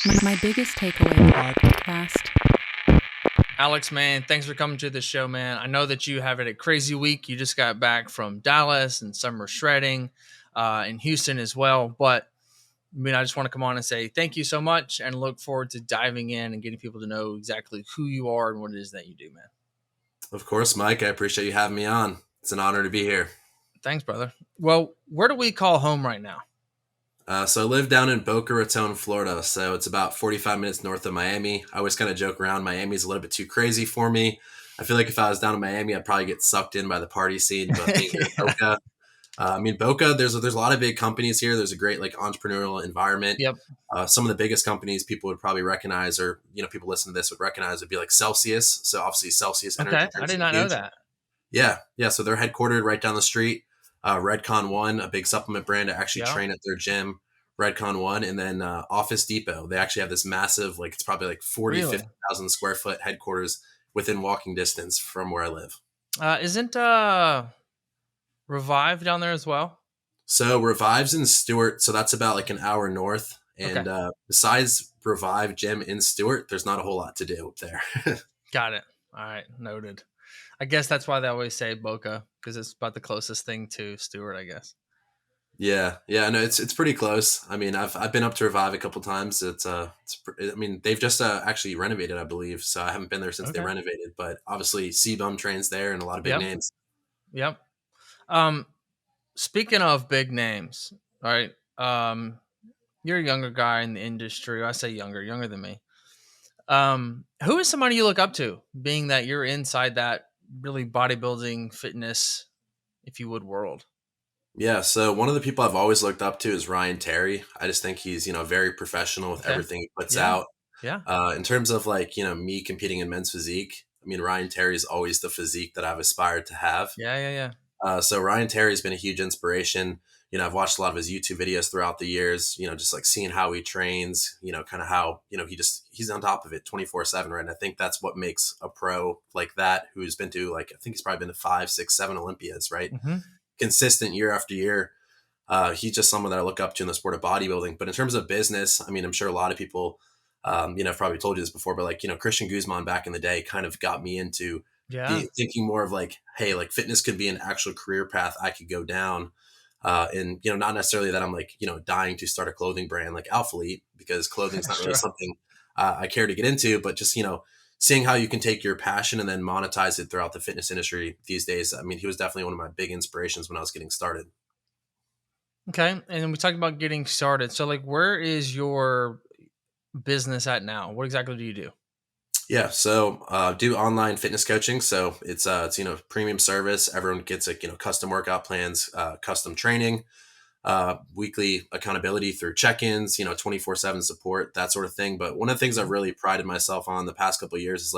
My biggest takeaway podcast. Alex, man, thanks for coming to the show, man. I know that you have had a crazy week. You just got back from Dallas and summer shredding in Houston as well. But I just want to come on and say thank you so much and look forward to diving in and getting people to know exactly who you are and what it is that you do, man. Of course, Mike. I appreciate you having me on. It's an honor to be here. Thanks, brother. Well, where do we call home right now? So I live down in Boca Raton, Florida. So it's about 45 minutes north of Miami. I always kind of joke around. Miami's a little bit too crazy for me. I feel like if I was down in Miami, I'd probably get sucked in by the party scene. But being here in Boca, Boca, there's a lot of big companies here. There's a great entrepreneurial environment. Yep. Some of the biggest companies people would probably recognize, or people listening to this would recognize, would be like Celsius. So obviously Celsius Energy. Okay, I did not know that. Yeah. So they're headquartered right down the street. Redcon One, a big supplement brand. I actually train at their gym, Redcon One, and then Office Depot. They actually have this massive, it's probably 50,000 square foot headquarters within walking distance from where I live. Isn't Revive down there as well? So Revive's in Stewart, so that's about an hour north. And besides Revive Gym in Stewart, there's not a whole lot to do up there. Got it. All right, noted. I guess that's why they always say Boca, because it's about the closest thing to Stewart, I guess. Yeah, no, it's pretty close. I mean, I've been up to Revive a couple times. They've just actually renovated, I believe. So I haven't been there since they renovated. But obviously, C-Bum trains there, and a lot of big names. Yep. Speaking of big names, all right. You're a younger guy in the industry. I say younger than me. Who is somebody you look up to, being that you're inside that really bodybuilding, fitness, if you would, world? Yeah, so one of the people I've always looked up to is Ryan Terry. I just think he's, very professional with everything he puts out. Yeah. In terms of me competing in men's physique, Ryan Terry is always the physique that I've aspired to have. Yeah. So Ryan Terry's been a huge inspiration. I've watched a lot of his YouTube videos throughout the years, just seeing how he trains, kind of how, he's on top of it 24/7, right? And I think that's what makes a pro like that, who's been to I think he's probably been to 5, 6, 7 Olympias, right? Mm-hmm. Consistent year after year. He's just someone that I look up to in the sport of bodybuilding. But in terms of business, I'm sure a lot of people, I've probably told you this before, but Christian Guzman back in the day kind of got me into thinking more of hey, fitness could be an actual career path I could go down. And, not necessarily that I'm dying to start a clothing brand like Alphalete, because clothing's not really something I care to get into, but just, seeing how you can take your passion and then monetize it throughout the fitness industry these days. He was definitely one of my big inspirations when I was getting started. Okay. And we talked about getting started. So where is your business at now? What exactly do you do? Yeah. So, do online fitness coaching. So it's premium service. Everyone gets custom workout plans, custom training, weekly accountability through check-ins, 24/7 support, that sort of thing. But one of the things I've really prided myself on the past couple of years is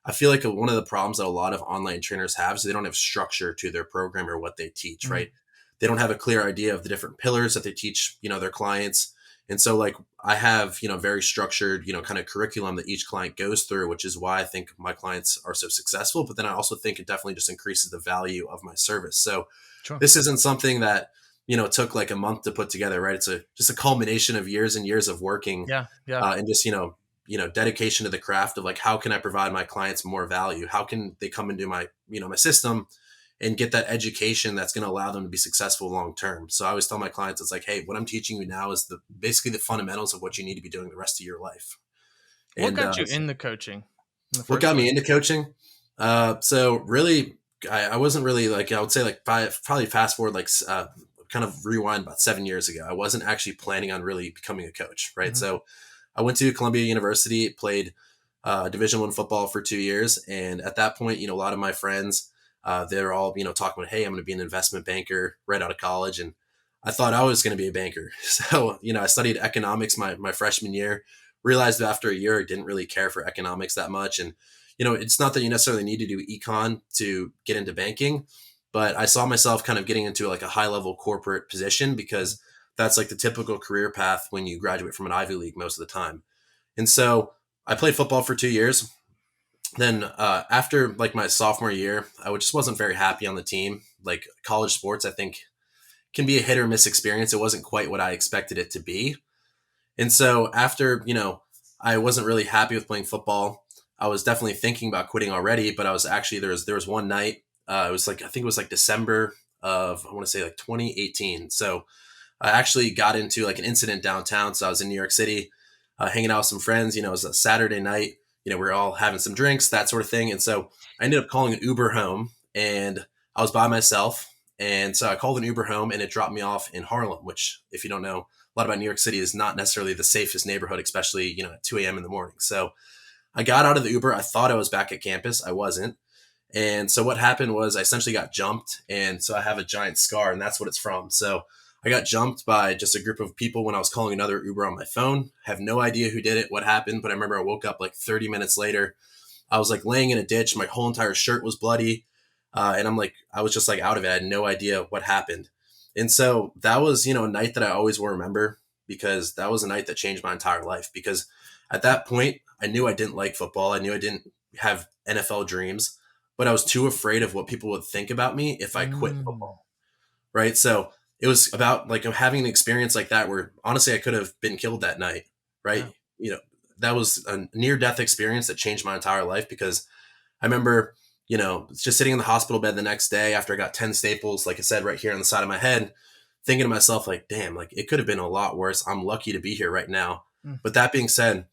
I feel like one of the problems that a lot of online trainers have is they don't have structure to their program or what they teach, right? They don't have a clear idea of the different pillars that they teach, their clients. And so I have, very structured, kind of curriculum that each client goes through, which is why I think my clients are so successful. But then I also think it definitely just increases the value of my service. So This isn't something that, took a month to put together, right? It's just a culmination of years and years of working. And just, dedication to the craft of how can I provide my clients more value? How can they come into my, my system and get that education that's going to allow them to be successful long-term. So I always tell my clients, it's hey, what I'm teaching you now is basically the fundamentals of what you need to be doing the rest of your life. What got you into coaching? What got me into coaching? So really, I wasn't really I would say probably fast forward, kind of rewind about 7 years ago. I wasn't actually planning on really becoming a coach. Right. Mm-hmm. So I went to Columbia University, played Division I football for 2 years. And at that point, a lot of my friends, they're all, talking about, hey, I'm going to be an investment banker right out of college. And I thought I was going to be a banker. So, I studied economics my freshman year, realized that after a year, I didn't really care for economics that much. And, it's not that you necessarily need to do econ to get into banking, but I saw myself kind of getting into a high level corporate position, because that's the typical career path when you graduate from an Ivy League most of the time. And so I played football for 2 years. Then after my sophomore year, I just wasn't very happy on the team. College sports, I think, can be a hit or miss experience. It wasn't quite what I expected it to be. And so after, I wasn't really happy with playing football. I was definitely thinking about quitting already, but I was actually, there was one night, it was like, I think it was like December of, I want to say like 2018. So I actually got into like an incident downtown. So I was in New York City, hanging out with some friends. It was a Saturday night. We were all having some drinks, that sort of thing. And so I ended up calling an Uber home, and I was by myself. And so I called an Uber home, and it dropped me off in Harlem, which, if you don't know a lot about New York City, is not necessarily the safest neighborhood, especially, at 2 a.m. in the morning. So I got out of the Uber. I thought I was back at campus. I wasn't. And so what happened was I essentially got jumped. And so I have a giant scar, and that's what it's from. So I got jumped by just a group of people when I was calling another Uber on my phone. Have no idea who did it, what happened, but I remember I woke up like 30 minutes later. I was like laying in a ditch. My whole entire shirt was bloody. And I was just like out of it. I had no idea what happened. And so that was, a night that I always will remember, because that was a night that changed my entire life. Because at that point, I knew I didn't like football. I knew I didn't have NFL dreams, but I was too afraid of what people would think about me if I quit Mm, football. Right. So it was about like having an experience like that where honestly I could have been killed that night. Right. yeah. That was a near death experience that changed my entire life, because I remember, just sitting in the hospital bed the next day after I got 10 staples, like I said, right here on the side of my head, thinking to myself, like, damn, like it could have been a lot worse. I'm lucky to be here right now. Mm, But that being said,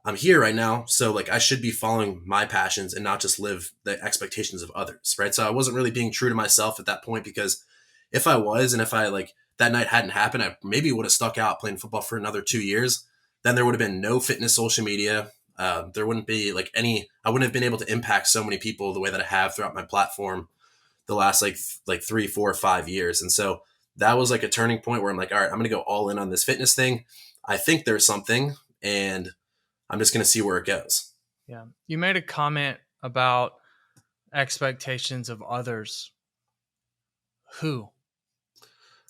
I'm here right now. So like I should be following my passions and not just live the expectations of others. Right. So I wasn't really being true to myself at that point, because if I was, and if I like that night hadn't happened, I maybe would have stuck out playing football for another 2 years. Then there would have been no fitness social media. There wouldn't be like I wouldn't have been able to impact so many people the way that I have throughout my platform the last like 3, 4, 5 years. And so that was like a turning point where I'm like, all right, I'm going to go all in on this fitness thing. I think there's something, and I'm just going to see where it goes. yeah. You made a comment about expectations of others. Who?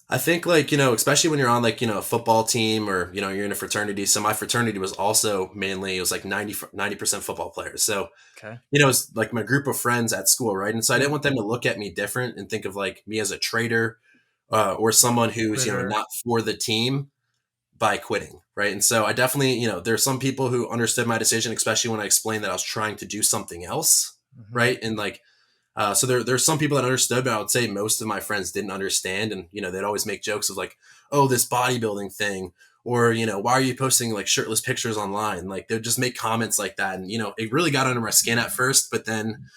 I think like, especially when you're on like, a football team, or, you're in a fraternity. So my fraternity was also mainly, it was like 90% football players. So, Okay. it's like my group of friends at school. Right. And so I didn't want them to look at me different and think of like me as a traitor, or someone who's, Twitter. not for the team by quitting. Right. And so I definitely, there's some people who understood my decision, especially when I explained that I was trying to do something else. Hmm. Right. And like, so there's some people that understood, but I would say most of my friends didn't understand. And, they'd always make jokes of like, oh, this bodybuilding thing, or, why are you posting like shirtless pictures online? Like they'd just make comments like that. And, it really got under my skin at first, but then,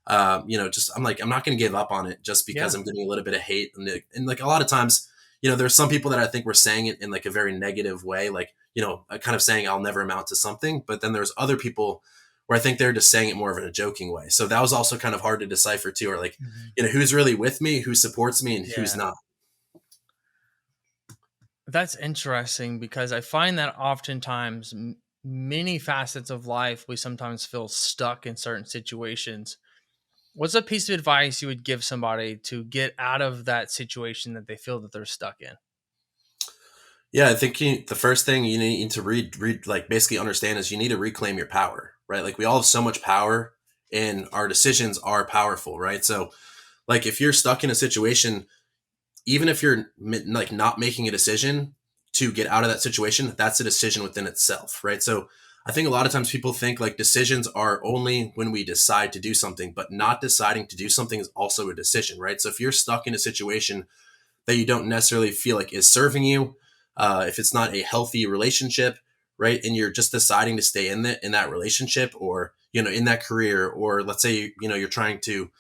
just, I'm like, I'm not going to give up on it just because Yeah. I'm getting a little bit of hate. And like a lot of times, there's some people that I think were saying it in like a very negative way, like, kind of saying I'll never amount to something. But then there's other people where I think they're just saying it more of in a joking way. So that was also kind of hard to decipher too, or like, Hmm. who's really with me, who supports me, and who's Yeah. not. That's interesting because I find that oftentimes many facets of life, we sometimes feel stuck in certain situations. What's a piece of advice you would give somebody to get out of that situation that they feel that they're stuck in? Yeah, I think the first thing you need to read, like basically understand is you need to reclaim your power, right? Like we all have so much power, and our decisions are powerful, right? So like if you're stuck in a situation, even if you're like not making a decision to get out of that situation, that's a decision within itself, right? So I think a lot of times people think like decisions are only when we decide to do something, but not deciding to do something is also a decision, right? So if you're stuck in a situation that you don't necessarily feel like is serving you, if it's not a healthy relationship, right, and you're just deciding to stay in that relationship, or in that career, or let's say you're trying to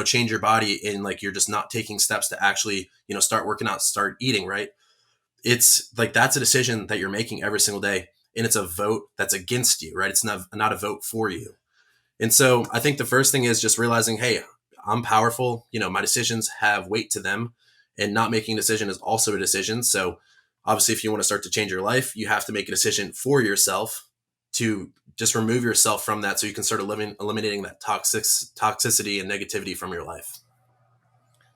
change your body, and like you're just not taking steps to actually start working out, start eating right, it's like that's a decision that you're making every single day, and it's a vote that's against you, right? It's not a vote for you. And so I think the first thing is just realizing, hey, I'm powerful. My decisions have weight to them, and not making a decision is also a decision. So obviously, if you want to start to change your life, you have to make a decision for yourself to just remove yourself from that, so you can start eliminating that toxicity and negativity from your life.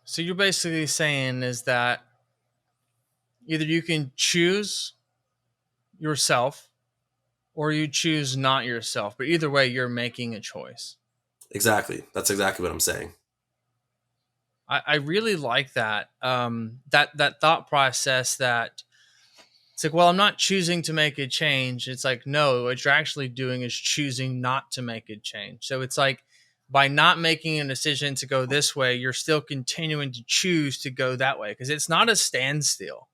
So you're basically saying is that either you can choose yourself or you choose not yourself, but either way, you're making a choice. Exactly. That's exactly what I'm saying. I really like that. That thought process that It's like, well, I'm not choosing to make a change. It's like, no, what you're actually doing is choosing not to make a change. So it's like by not making a decision to go this way, you're still continuing to choose to go that way because it's not a standstill.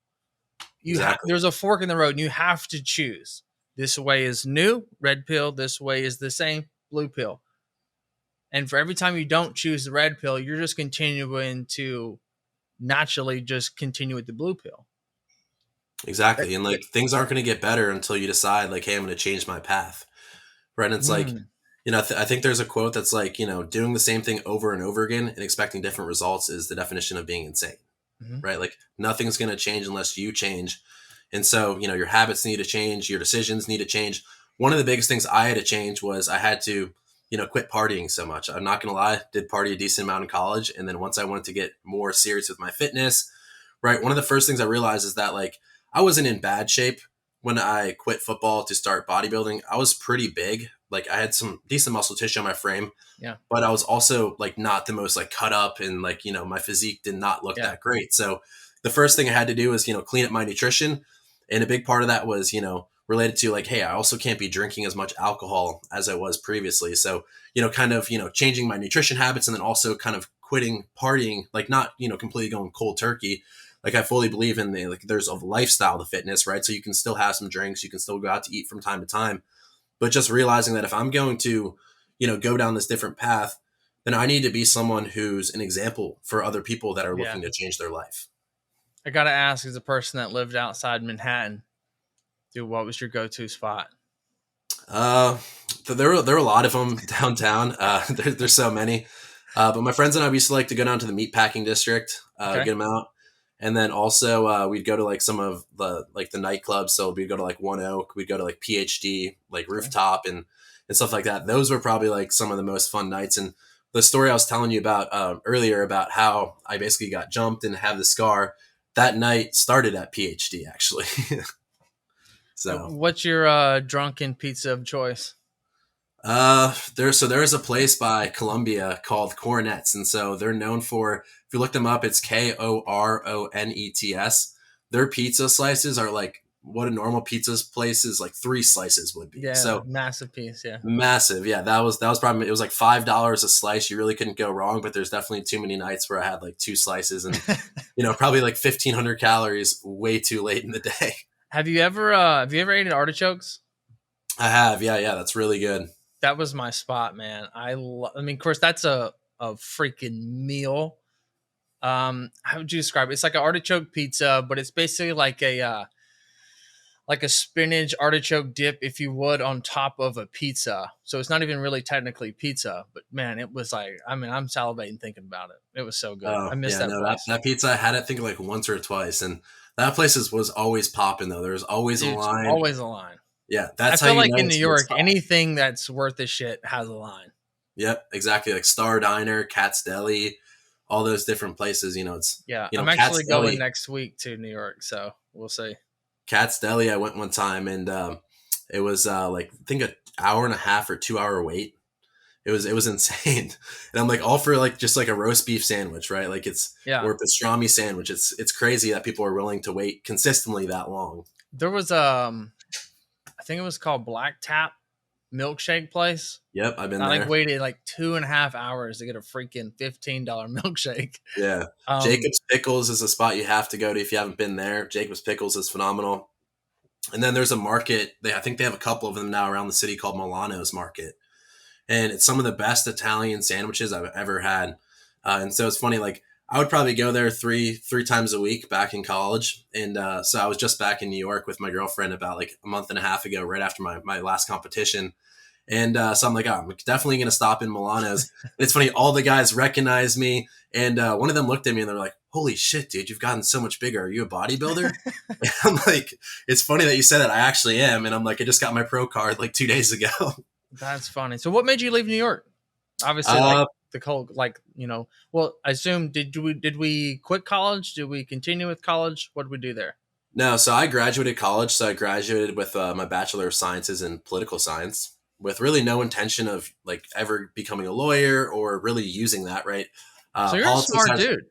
Exactly. There's a fork in the road and you have to choose. This way is new, red pill. This way is the same, blue pill. And for every time you don't choose the red pill, you're just continuing to naturally just continue with the blue pill. Exactly. And like things aren't going to get better until you decide like, hey, I'm going to change my path. Right. And it's like, I think there's a quote that's like, doing the same thing over and over again and expecting different results is the definition of being insane. Mm-hmm. Right. Like nothing's going to change unless you change. And so, your habits need to change. Your decisions need to change. One of the biggest things I had to change was I had to, quit partying so much. I'm not going to lie, did party a decent amount in college. And then once I wanted to get more serious with my fitness, right, one of the first things I realized is that like I wasn't in bad shape when I quit football to start bodybuilding. I was pretty big. Like I had some decent muscle tissue on my frame. Yeah. But I was also like not the most like cut up and like, my physique did not look that great. So the first thing I had to do was, clean up my nutrition. And a big part of that was, related to like, hey, I also can't be drinking as much alcohol as I was previously. So, changing my nutrition habits and then also kind of quitting partying, like not, completely going cold turkey. Like I fully believe in there's a lifestyle to fitness, right? So you can still have some drinks, you can still go out to eat from time to time, but just realizing that if I'm going to, go down this different path, then I need to be someone who's an example for other people that are looking to change their life. I got to ask, as a person that lived outside Manhattan, dude, what was your go-to spot? There were a lot of them downtown. There's so many. But my friends and I, we used to like to go down to the meatpacking district, get them out. And then also we'd go to like some of the nightclubs. So we'd go to like One Oak, we'd go to like PhD, like Rooftop and stuff like that. Those were probably like some of the most fun nights. And the story I was telling you about earlier about how I basically got jumped and have the scar, that night started at PhD actually. So what's your drunken pizza of choice? There's a place by Columbia called Coronets, and so they're known for, if you look them up, it's Koronets. Their pizza slices are like what a normal pizza place is like 3 slices would be. Yeah, so massive piece. Yeah, massive. Yeah, that was probably, it was like $5 a slice. You really couldn't go wrong. But there's definitely too many nights where I had like 2 slices and probably like 1,500 calories way too late in the day. Have you ever eaten artichokes? I have. Yeah, that's really good. That was my spot, man. I mean, of course, that's a freaking meal. How would you describe it? It's like an artichoke pizza, but it's basically like a spinach artichoke dip, if you would, on top of a pizza. So it's not even really technically pizza, but man, it was like, I mean, I'm salivating thinking about it. It was so good. I missed that place. That pizza, I had it, I think like once or twice, and that place was always popping though. There was always a line. Always a line. Yeah, that's I how feel you like know in New York, anything that's worth a shit has a line. Yep, exactly. Like Star Diner, Cat's Deli, all those different places. It's I'm actually going next week to New York, so we'll see. Cat's Deli, I went one time, and it was like I think an hour and a half or 2 hour wait. It was insane, and I'm like all for like just like a roast beef sandwich, right? Like or a pastrami sandwich. It's crazy that people are willing to wait consistently that long. There was I think it was called Black Tap milkshake place. Yep, I've been there. I waited like 2.5 hours to get a freaking $15 milkshake. Yeah. Jacob's Pickles is a spot you have to go to if you haven't been there. Jacob's Pickles is phenomenal. And then there's a market. I think they have a couple of them now around the city called Milano's Market. And it's some of the best Italian sandwiches I've ever had. And so it's funny, like I would probably go there three times a week back in college. And so I was just back in New York with my girlfriend about like a month and a half ago, right after my last competition. And so I'm like, I'm definitely going to stop in Milano's. It's funny, all the guys recognize me. And one of them looked at me and they're like, holy shit, dude, you've gotten so much bigger. Are you a bodybuilder? And I'm like, it's funny that you said that. I actually am. And I'm like, I just got my pro card like 2 days ago. That's funny. So what made you leave New York? Obviously, like the cold, like, well, I assume, did we quit college? Did we continue with college? What did we do there? No, so I graduated college. So I graduated with my Bachelor of Sciences in Political Science with really no intention of like ever becoming a lawyer or really using that, right? So you're a smart dude.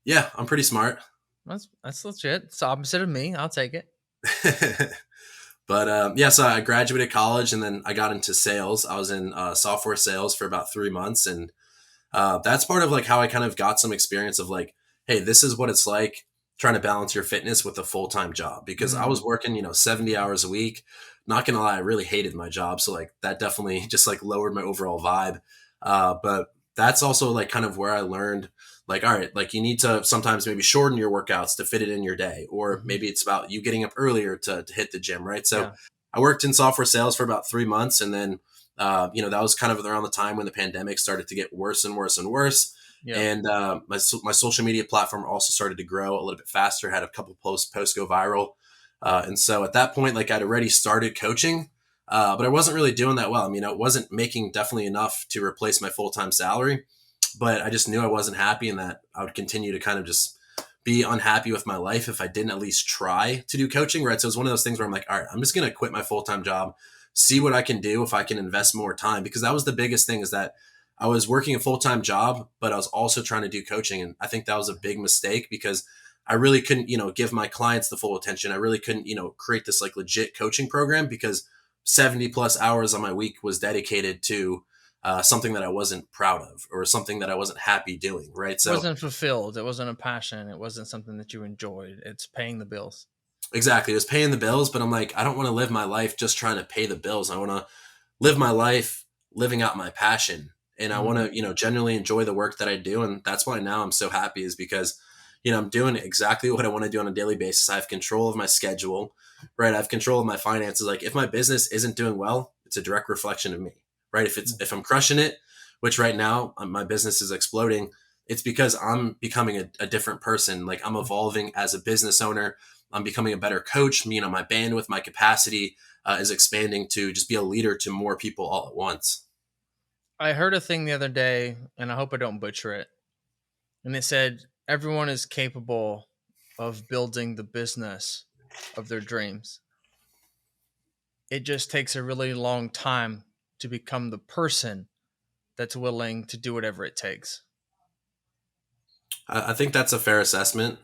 Yeah, I'm pretty smart. That's legit. It's the opposite of me. I'll take it. But yeah, so I graduated college and then I got into sales. I was in software sales for about 3 months, and that's part of like how I kind of got some experience of like, hey, this is what it's like trying to balance your fitness with a full time job, because I was Mm, working 70 hours a week. Not gonna lie, I really hated my job, so like that definitely just like lowered my overall vibe. But that's also like kind of where I learned like, all right, like you need to sometimes maybe shorten your workouts to fit it in your day, or mhm. maybe it's about you getting up earlier to hit the gym, right? So Yeah. I worked in software sales for about 3 months, and then that was kind of around the time when the pandemic started to get worse and worse and worse. Yep. And my social media platform also started to grow a little bit faster. Had a couple posts go viral, and so at that point, like I'd already started coaching, but I wasn't really doing that well. I mean, it wasn't making definitely enough to replace my full time salary, but I just knew I wasn't happy, and that I would continue to kind of just be unhappy with my life if I didn't at least try to do coaching, right? So it's one of those things where I'm like, all right, I'm just going to quit my full time job, see what I can do if I can invest more time, because that was the biggest thing, is that I was working a full time job, but I was also trying to do coaching. And I think that was a big mistake, because I really couldn't, give my clients the full attention. I really couldn't, create this like legit coaching program, because 70 plus hours on my week was dedicated to something that I wasn't proud of, or something that I wasn't happy doing. Right. It So wasn't fulfilled. It wasn't a passion. It wasn't something that you enjoyed. It's paying the bills. exactly, it was paying the bills, but I'm like, I don't want to live my life just trying to pay the bills. I want to live my life living out my passion. And I want Mm, to, genuinely enjoy the work that I do. And that's why now I'm so happy, is because, I'm doing exactly what I want to do on a daily basis. I have control of my schedule, right? I have control of my finances. Like if my business isn't doing well, it's a direct reflection of me, right? If I'm crushing it, which right now my business is exploding, it's because I'm becoming a different person. Like I'm evolving as a business owner. I'm becoming a better coach. My bandwidth, my capacity is expanding to just be a leader to more people all at once. I heard a thing the other day, and I hope I don't butcher it. And it said everyone is capable of building the business of their dreams. It just takes a really long time to become the person that's willing to do whatever it takes. I think that's a fair assessment.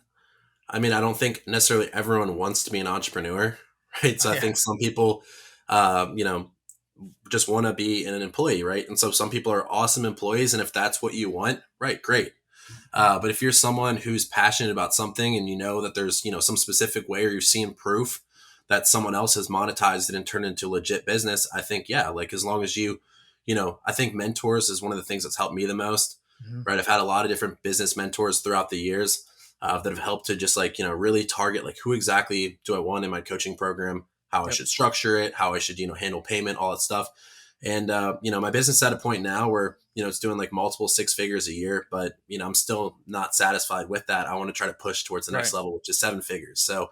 I mean, I don't think necessarily everyone wants to be an entrepreneur, right? So I Yeah. think some people, you know, just want to be an employee, right? And so some people are awesome employees, and if that's what you want, right, great. But if you're someone who's passionate about something, and you know that there's some specific way, or you're seeing proof that someone else has monetized it and turned it into legit business, I think yeah, like as long as I think mentors is one of the things that's helped me the most. Mhm. Right, I've had a lot of different business mentors throughout the years that have helped to just like really target like who exactly do I want in my coaching program, how I Yep. should structure it, how I should handle payment, all that stuff. And my business is at a point now where it's doing like multiple six figures a year, but I'm still not satisfied with that. I want to try to push towards the next Right. level, which is seven figures. So I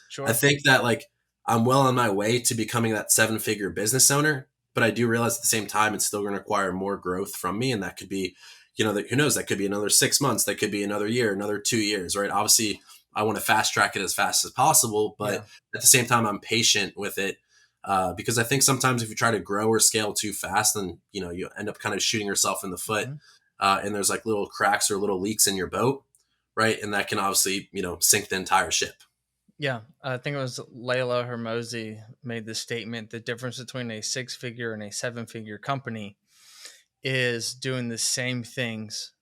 Sure. think that like I'm well on my way to becoming that seven figure business owner, but I do realize at the same time it's still going to require more growth from me, and that could be that who knows, that could be another 6 months, that could be another year, another 2 years, right? Obviously I want to fast track it as fast as possible, but Yeah. at the same time I'm patient with it, because I think sometimes if you try to grow or scale too fast, then you end up kind of shooting yourself in the foot, Mhm. and there's like little cracks or little leaks in your boat, right? And that can obviously sink the entire ship. Yeah. I think it was Layla Hermosi made the statement the difference between a six figure and a seven figure company is doing the same things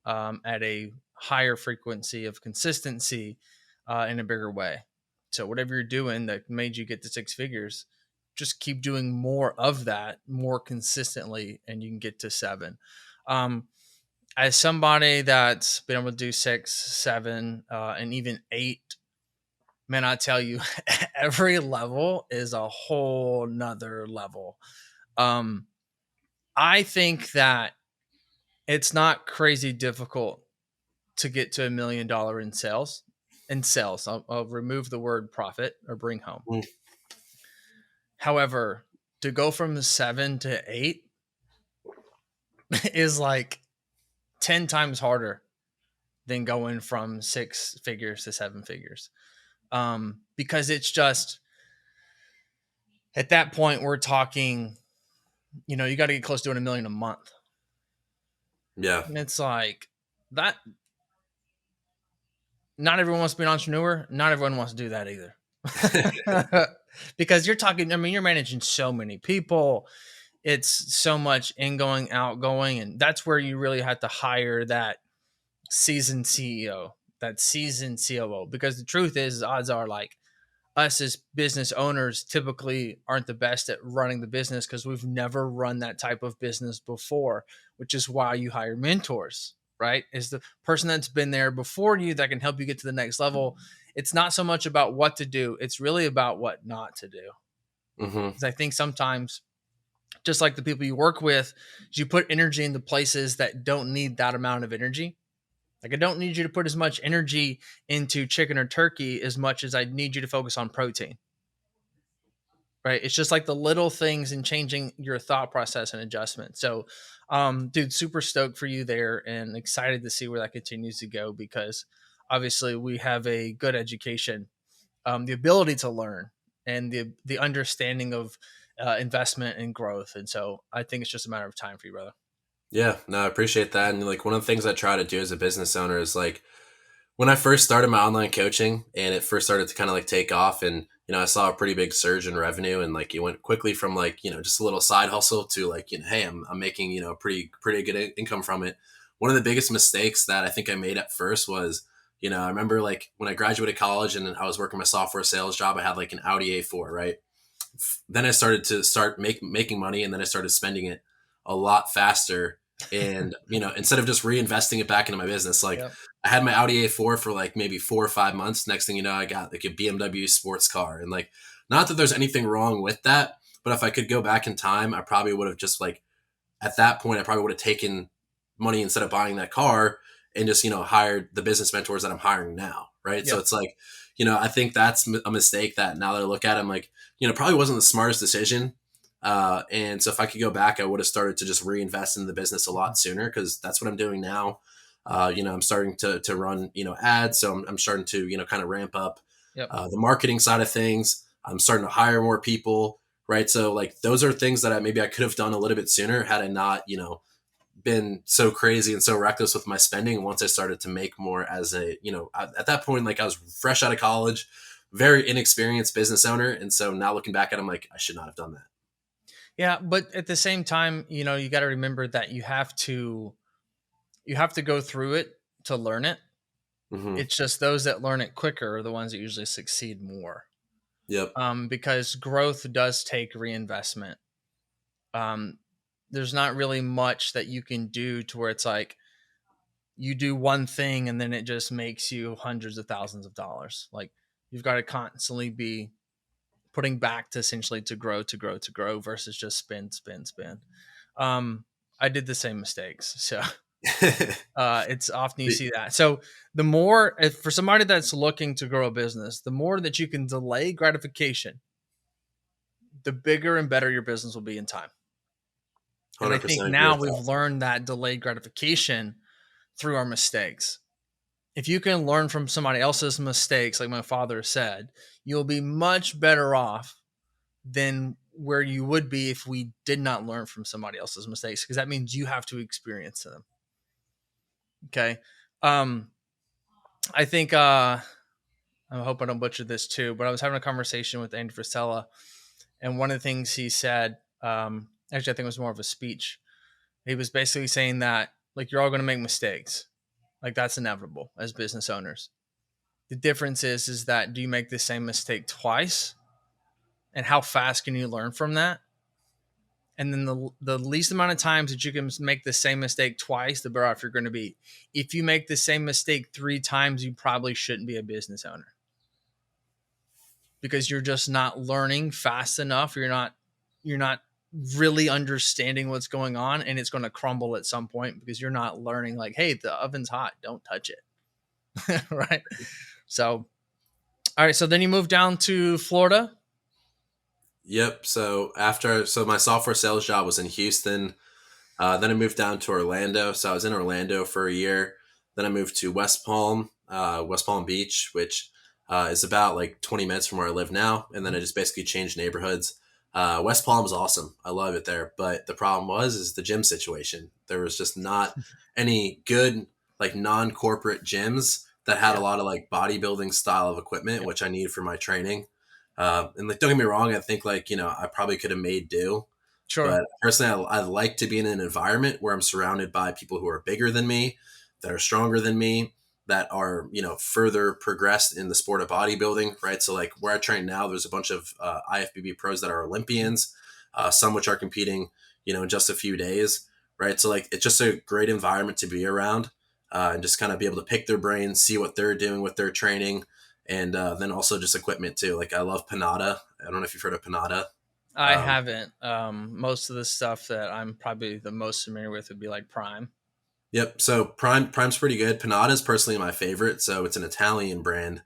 at a higher frequency of consistency in a bigger way. So whatever you're doing that made you get to six figures, just keep doing more of that more consistently, and you can get to seven. Um, as somebody that's been able to do six, seven, and even eight, man, I tell you, every level is a whole nother level. Um, I think that it's not crazy difficult to get to $1 million in sales. In sales, I'll remove the word profit or bring home. Mm, However, to go from seven to eight is like 10 times harder than going from six figures to seven figures. Because it's just at that point, we're talking, you got to get close to doing 1 million a month. yeah. And it's like that. Not everyone wants to be an entrepreneur. Not everyone wants to do that either. Because you're talking, I mean, you're managing so many people. It's so much ingoing, outgoing, and that's where you really have to hire that seasoned CEO, that seasoned COO. Because the truth is, odds are like us as business owners typically aren't the best at running the business because we've never run that type of business before, which is why you hire mentors, right? Is the person that's been there before you that can help you get to the next level. It's not so much about what to do, it's really about what not to do. Mm-hmm. Because I think sometimes, just like the people you work with, you put energy into places that don't need that amount of energy. Like, I don't need you to put as much energy into chicken or turkey as much as I need you to focus on protein. Right. It's just like the little things and changing your thought process and adjustment. So, dude, super stoked for you there and excited to see where that continues to go, because obviously we have a good education, the ability to learn, and the understanding of investment and growth. And so I think it's just a matter of time for you, brother. Yeah, no, I appreciate that. And like one of the things I try to do as a business owner is like when I first started my online coaching and it first started to kind of like take off, and I saw a pretty big surge in revenue, and like it went quickly from like, just a little side hustle to like, hey, I'm making, pretty good income from it. One of the biggest mistakes that I think I made at first was, I remember like when I graduated college and I was working my software sales job, I had like an Audi A4, right? Then I started to making money, and then I started spending it a lot faster. And, instead of just reinvesting it back into my business, like Yep. I had my Audi A4 for like maybe 4 or 5 months. Next thing you know, I got like a BMW sports car. And like, not that there's anything wrong with that, but if I could go back in time, I probably would have just like, at that point, I probably would have taken money instead of buying that car and just, hired the business mentors that I'm hiring now. Right. So Yep. it's like, I think that's a mistake that now that I look at it, I'm like, probably wasn't the smartest decision. And so if I could go back, I would have started to just reinvest in the business a lot sooner, because that's what I'm doing now. I'm starting to run, ads. So I'm starting to, kind of ramp up Yep. the marketing side of things. I'm starting to hire more people. Right. So like those are things that maybe I could have done a little bit sooner had I not, been so crazy and so reckless with my spending. Once I started to make more as a, at that point, like I was fresh out of college, very inexperienced business owner. And so now looking back at it, I'm like, I should not have done that. Yeah. But at the same time, you got to remember that you have to go through it to learn it. Mm-hmm. It's just those that learn it quicker are the ones that usually succeed more. Yep. Because growth does take reinvestment. Um, there's not really much that you can do to where it's like you do one thing and then it just makes you hundreds of thousands of dollars. Like, you've got to constantly be putting back to essentially to grow versus just spend. Um, I did the same mistakes. So it's often you see that. So the more, if for somebody that's looking to grow a business, the more that you can delay gratification, the bigger and better your business will be in time. And I think 100% agree now with we've that. learned that delayed gratification through our mistakes. If you can learn from somebody else's mistakes, like my father said, you'll be much better off than where you would be if we did not learn from somebody else's mistakes, because that means you have to experience them. Okay. I think I hope I don't butcher this too, but I was having a conversation with Andy Frisella, and one of the things he said, actually, I think it was more of a speech. He was basically saying that, like, you're all going to make mistakes. Like, that's inevitable as business owners. The difference is that do you make the same mistake twice? And how fast can you learn from that? And then the least amount of times that you can make the same mistake twice, the better off you're going to be. If you make the same mistake 3 times, you probably shouldn't be a business owner, because you're just not learning fast enough. You're not really understanding what's going on, and it's going to crumble at some point because you're not learning, like, hey, the oven's hot, don't touch it. Right. So, all right. So then you move down to Florida. Yep. So my software sales job was in Houston. Then I moved down to Orlando. So I was in Orlando for a year. Then I moved to West Palm Beach, which is about like 20 minutes from where I live now. And then I just basically changed neighborhoods. West Palm is awesome. I love it there. But the problem is the gym situation. There was just not any good, like non-corporate gyms that had a Yeah. lot of like bodybuilding style of equipment, Yep. which I need for my training. And like, don't get me wrong, I think like, I probably could have made do, Sure. but personally, I like to be in an environment where I'm surrounded by people who are bigger than me, that are stronger than me, that are, further progressed in the sport of bodybuilding, right? So like where I train now, there's a bunch of IFBB pros that are Olympians, some which are competing, in just a few days, right? So like it's just a great environment to be around, and just kind of be able to pick their brains, see what they're doing with their training, and then also just equipment too. Like I love Panada. I don't know if you've heard of Panada. I Um, haven't. Most of the stuff that I'm probably the most familiar with would be like Prime. Yep. So Prime's pretty good. Panada is personally my favorite. So it's an Italian brand,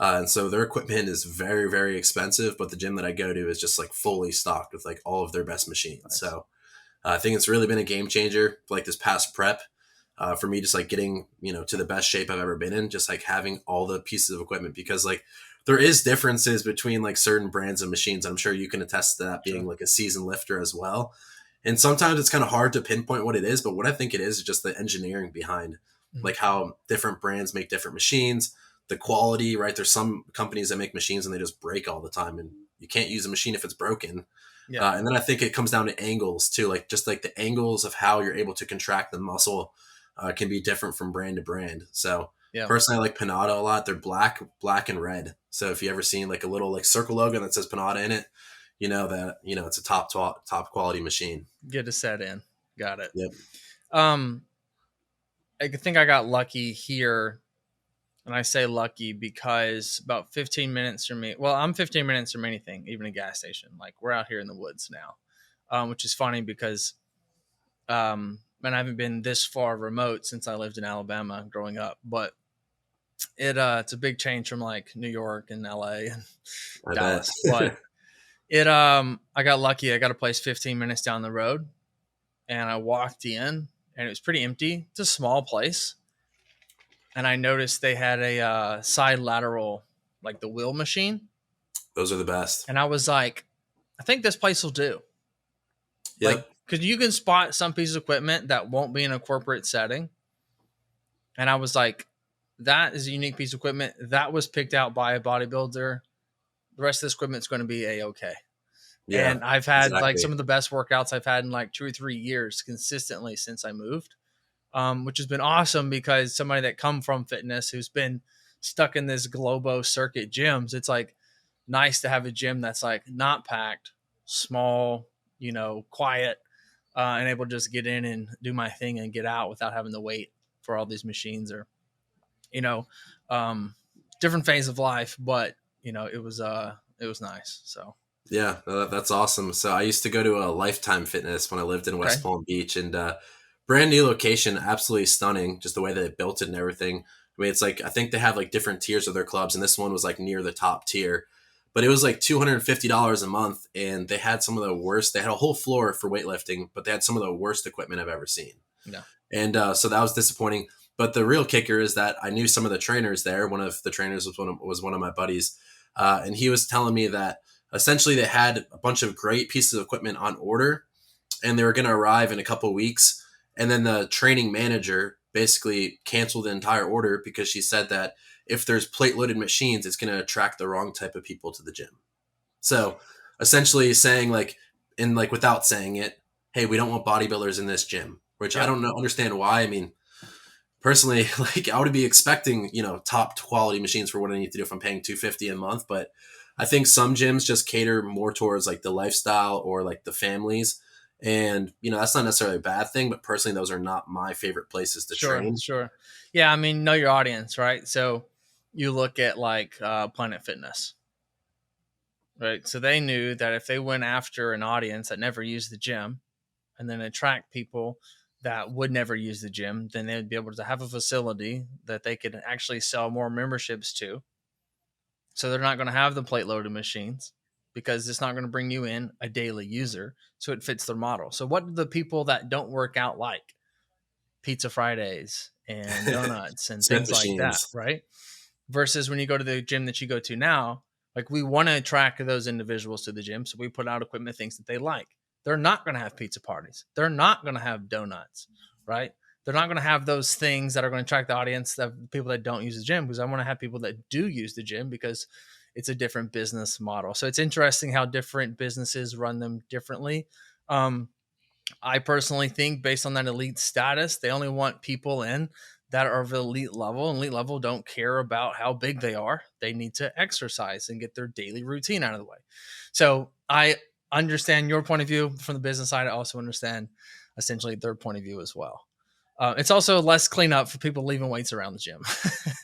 and so their equipment is very very expensive. But the gym that I go to is just like fully stocked with like all of their best machines. Nice. So I think it's really been a game changer. Like this past prep, for me, just like getting to the best shape I've ever been in. Just like having all the pieces of equipment because like there is differences between like certain brands of machines. I'm sure you can attest to that being Sure. like a seasoned lifter as well. And sometimes it's kind of hard to pinpoint what it is, but what I think it is just the engineering behind Mhm. like how different brands make different machines, the quality, right? There's some companies that make machines and they just break all the time and you can't use a machine if it's broken. Yeah. And then I think it comes down to angles too, like just like the angles of how you're able to contract the muscle can be different from brand to brand. So Yeah. personally, I like Panada a lot. They're black and red. So if you ever seen like a little like circle logo that says Panada in it, you know that it's a top quality machine. Get a set in. Got it. Yep. Um, I think I got lucky here, and I say lucky because about 15 minutes from me. Well, I'm 15 minutes from anything, even a gas station. Like we're out here in the woods now, which is funny because and I haven't been this far remote since I lived in Alabama growing up. But it's a big change from like New York and LA and I bet. Dallas. But I got lucky. I got a place 15 minutes down the road, and I walked in, and it was pretty empty. It's a small place, and I noticed they had a side lateral, like the wheel machine, Those are the best. and I was like, I think this place will do. Like, Yep. because you can spot some piece of equipment that won't be in a corporate setting, and I was like, that is a unique piece of equipment that was picked out by a bodybuilder. The rest of this equipment's going to be a-okay. Yeah. And I've had like Exactly. some of the best workouts I've had in like 2 or 3 years consistently since I moved, which has been awesome because somebody that come from fitness who's been stuck in this globo circuit gyms, it's like nice to have a gym that's like not packed, small, quiet, and able to just get in and do my thing and get out without having to wait for all these machines or, you know, different phase of life. But it was nice. So Yeah, that's awesome. So I used to go to a Lifetime Fitness when I lived in okay, West Palm Beach, and brand new location, absolutely stunning. Just the way that they built it and everything. I mean, it's like I think they have like different tiers of their clubs, and this one was like near the top tier. But it was like $250 a month, and they had some of the worst. They had a whole floor for weightlifting, but they had some of the worst equipment I've ever seen. no, And so that was disappointing. But the real kicker is that I knew some of the trainers there. One of the trainers was one of my buddies, and he was telling me that essentially they had a bunch of great pieces of equipment on order, and they were going to arrive in a couple of weeks. And then the training manager basically canceled the entire order because she said that if there's plate loaded machines, it's going to attract the wrong type of people to the gym. So essentially saying like, in like without saying it, hey, we don't want bodybuilders in this gym, which I yep, don't know, understand why. I mean, personally, like I would be expecting, top quality machines for what I need to do if I'm paying $250 a month. But I think some gyms just cater more towards like the lifestyle or like the families. And, that's not necessarily a bad thing, but personally, those are not my favorite places to sure, train. sure, yeah. I mean, know your audience, right? So you look at like Planet Fitness, right? So they knew that if they went after an audience that never used the gym and then attract people that would never use the gym, then they'd be able to have a facility that they could actually sell more memberships to. So they're not going to have the plate loaded machines because it's not going to bring you in a daily user. So it fits their model. So what do the people that don't work out like? Pizza Fridays and donuts and Smith things like that, machines. right? Versus when you go to the gym that you go to now, like we want to attract those individuals to the gym. So we put out equipment, things that they like. They're not going to have pizza parties. They're not going to have donuts, right? they're not going to have those things that are going to attract the audience of people that don't use the gym, because I want to have people that do use the gym because it's a different business model. So it's interesting how different businesses run them differently. I personally think based on that elite status, they only want people in that are of elite level. And elite level don't care about how big they are. They need to exercise and get their daily routine out of the way. So I understand your point of view from the business side. I also understand essentially their point of view as well. It's also less cleanup for people leaving weights around the gym.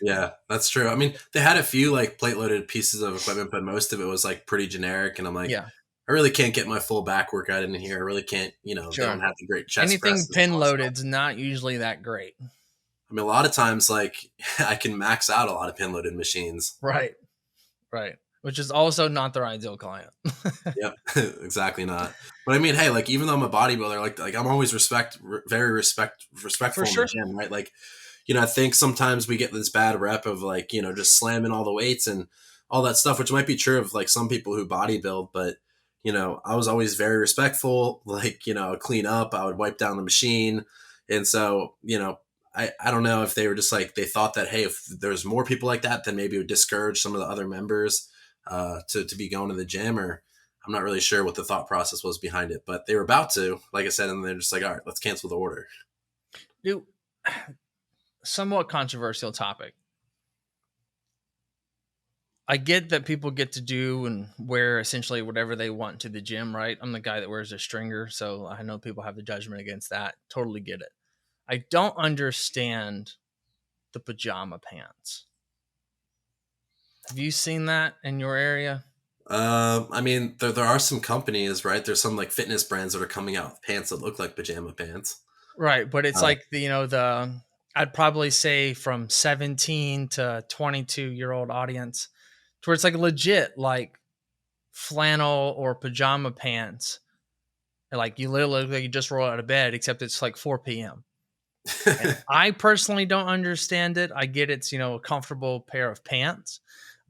Yeah, that's true. I mean, they had a few like plate loaded pieces of equipment, but most of it was like pretty generic. And I'm like, Yeah, I really can't get my full back workout in here. I really can't, they sure. don't have the great chest Anything presses and pin all that stuff. loaded's not usually that great. I mean, a lot of times, like I can max out a lot of pin loaded machines. Right. Which is also not their ideal client. Yep, exactly not. But I mean, hey, like even though I'm a bodybuilder, like I'm always very respectful For in sure. the gym, right? Like, I think sometimes we get this bad rep of like, just slamming all the weights and all that stuff, which might be true of like some people who bodybuild, but I was always very respectful, like, clean up, I would wipe down the machine. And so, I don't know if they were just like, they thought that, hey, if there's more people like that, then maybe it would discourage some of the other members to be going to the gym, or I'm not really sure what the thought process was behind it, but they were about to, like I said, and they're just like, all right, let's cancel the order. Dude, somewhat controversial topic. I get that people get to do and wear essentially whatever they want to the gym, right? I'm the guy that wears a stringer, so I know people have the judgment against that. Totally get it. I don't understand the pajama pants. Have you seen that in your area? I mean, there are some companies, right? There's some like fitness brands that are coming out with pants that look like pajama pants. Right, but it's Uh, like the I'd probably say from 17 to 22-year-old audience, to where it's like legit like flannel or pajama pants. And like you literally look like you just rolled out of bed, except it's like 4 p.m. And I personally don't understand it. I get it's a comfortable pair of pants.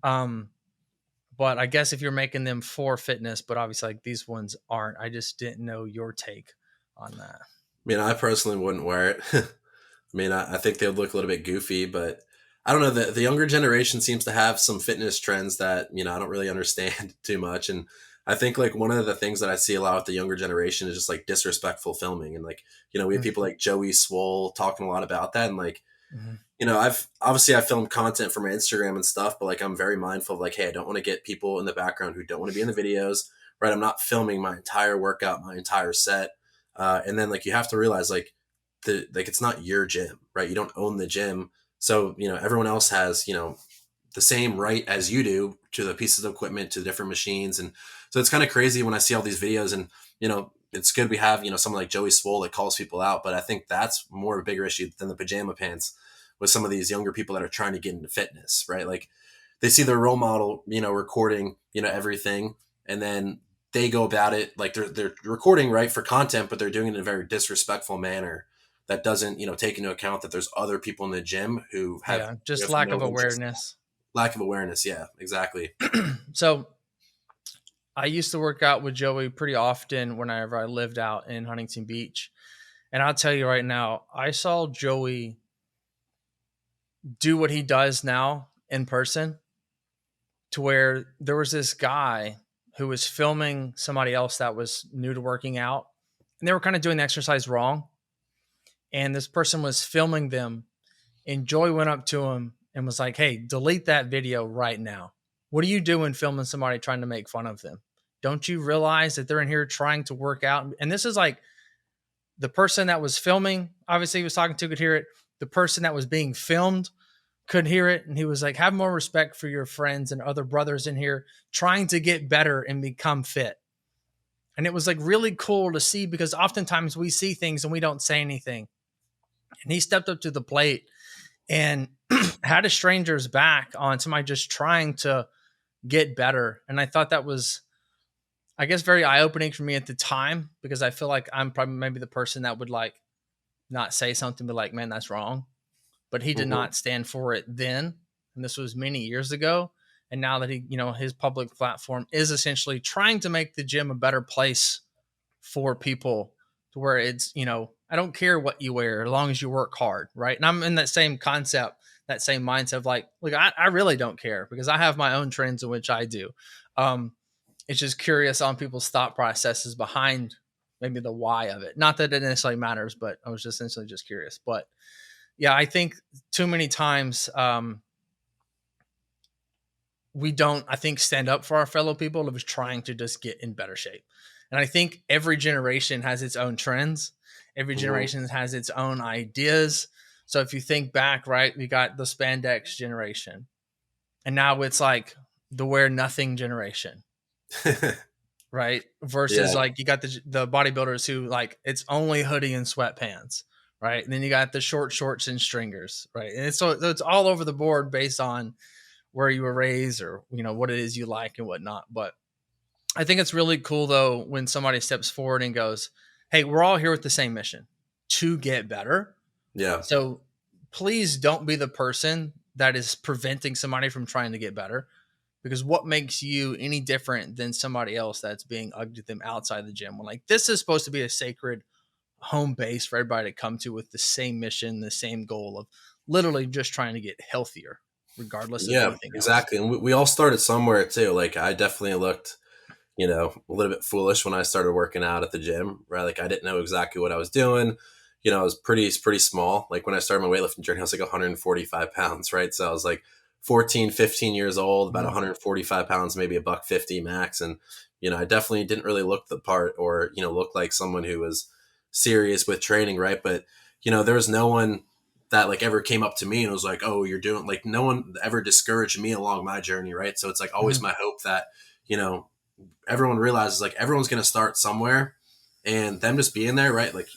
But I guess if you're making them for fitness, but obviously like these ones aren't. I just didn't know your take on that. I mean, I personally wouldn't wear it. I mean, I think they would look a little bit goofy, but I don't know. The younger generation seems to have some fitness trends that, I don't really understand too much. And I think like one of the things that I see a lot with the younger generation is just like disrespectful filming. And like, we have people like Joey Swole talking a lot about that. And like, I filmed content for my Instagram and stuff, but like, I'm very mindful of like, hey, I don't want to get people in the background who don't want to be in the videos, right? I'm not filming my entire workout, my entire set. And then like, you have to realize like it's not your gym, right? You don't own the gym. So, everyone else has, the same right as you do to the pieces of equipment, to the different machines. And so it's kind of crazy when I see all these videos and, it's good we have, someone like Joey Swole that calls people out, but I think that's more of a bigger issue than the pajama pants with some of these younger people that are trying to get into fitness, right? Like they see their role model, recording, everything. And then they go about it like they're recording, right, for content, but they're doing it in a very disrespectful manner that doesn't, take into account that there's other people in the gym who have just no lack of interest. awareness. Lack of awareness. Yeah, exactly. So I used to work out with Joey pretty often whenever I lived out in Huntington Beach. And I'll tell you right now, I saw Joey do what he does now in person, to where there was this guy who was filming somebody else that was new to working out, and they were kind of doing the exercise wrong. And this person was filming them, and Joey went up to him and was like, "Hey, delete that video right now. What are you doing filming somebody trying to make fun of them? Don't you realize that they're in here trying to work out?" And this is like the person that was filming, obviously he was talking to, could hear it. The person that was being filmed could hear it. And he was like, have more respect for your friends and other brothers in here trying to get better and become fit. And it was like really cool to see, because oftentimes we see things and we don't say anything. And he stepped up to the plate and had a stranger's back on somebody just trying to get better. And I thought that was, I guess, very eye-opening for me at the time, because I feel like I'm probably maybe the person that would like not say something, but like, man, that's wrong. But he did not stand for it then. And this was many years ago. And now that he, his public platform is essentially trying to make the gym a better place for people, to where it's, I don't care what you wear as long as you work hard, right? And I'm in that same concept, that same mindset of like, look, I really don't care because I have my own trends in which I do. Um, it's just curious on people's thought processes behind maybe the why of it. Not that it necessarily matters, but I was just essentially just curious. But yeah, I think too many times we don't, I think, stand up for our fellow people who's trying to just get in better shape. And I think every generation has its own trends. Every generation has its own ideas. So if you think back, right, we got the spandex generation, and now it's like the wear nothing generation, right? Versus Yeah. like you got the bodybuilders who like it's only hoodie and sweatpants, right? And then you got the short shorts and stringers, right? And so it's all over the board based on where you were raised or what it is you like and whatnot. But I think it's really cool though when somebody steps forward and goes, "Hey, we're all here with the same mission to get better. Yeah. So please don't be the person that is preventing somebody from trying to get better, because what makes you any different than somebody else that's being ugly to them outside the gym? When like this is supposed to be a sacred home base for everybody to come to with the same mission, the same goal of literally just trying to get healthier, regardless of Yeah, anything else." exactly. And we all started somewhere too. Like I definitely looked, a little bit foolish when I started working out at the gym, right? Like I didn't know exactly what I was doing. I was pretty small. Like when I started my weightlifting journey, I was like 145 pounds, right? So I was like 14, 15 years old, about Mhm. 145 pounds, maybe a buck 50 max. And, I definitely didn't really look the part or, look like someone who was serious with training, right? But, there was no one that like ever came up to me and was like, oh, you're doing like no one ever discouraged me along my journey, right? So it's like always Mhm. my hope that, everyone realizes like everyone's going to start somewhere, and them just being there, right? Like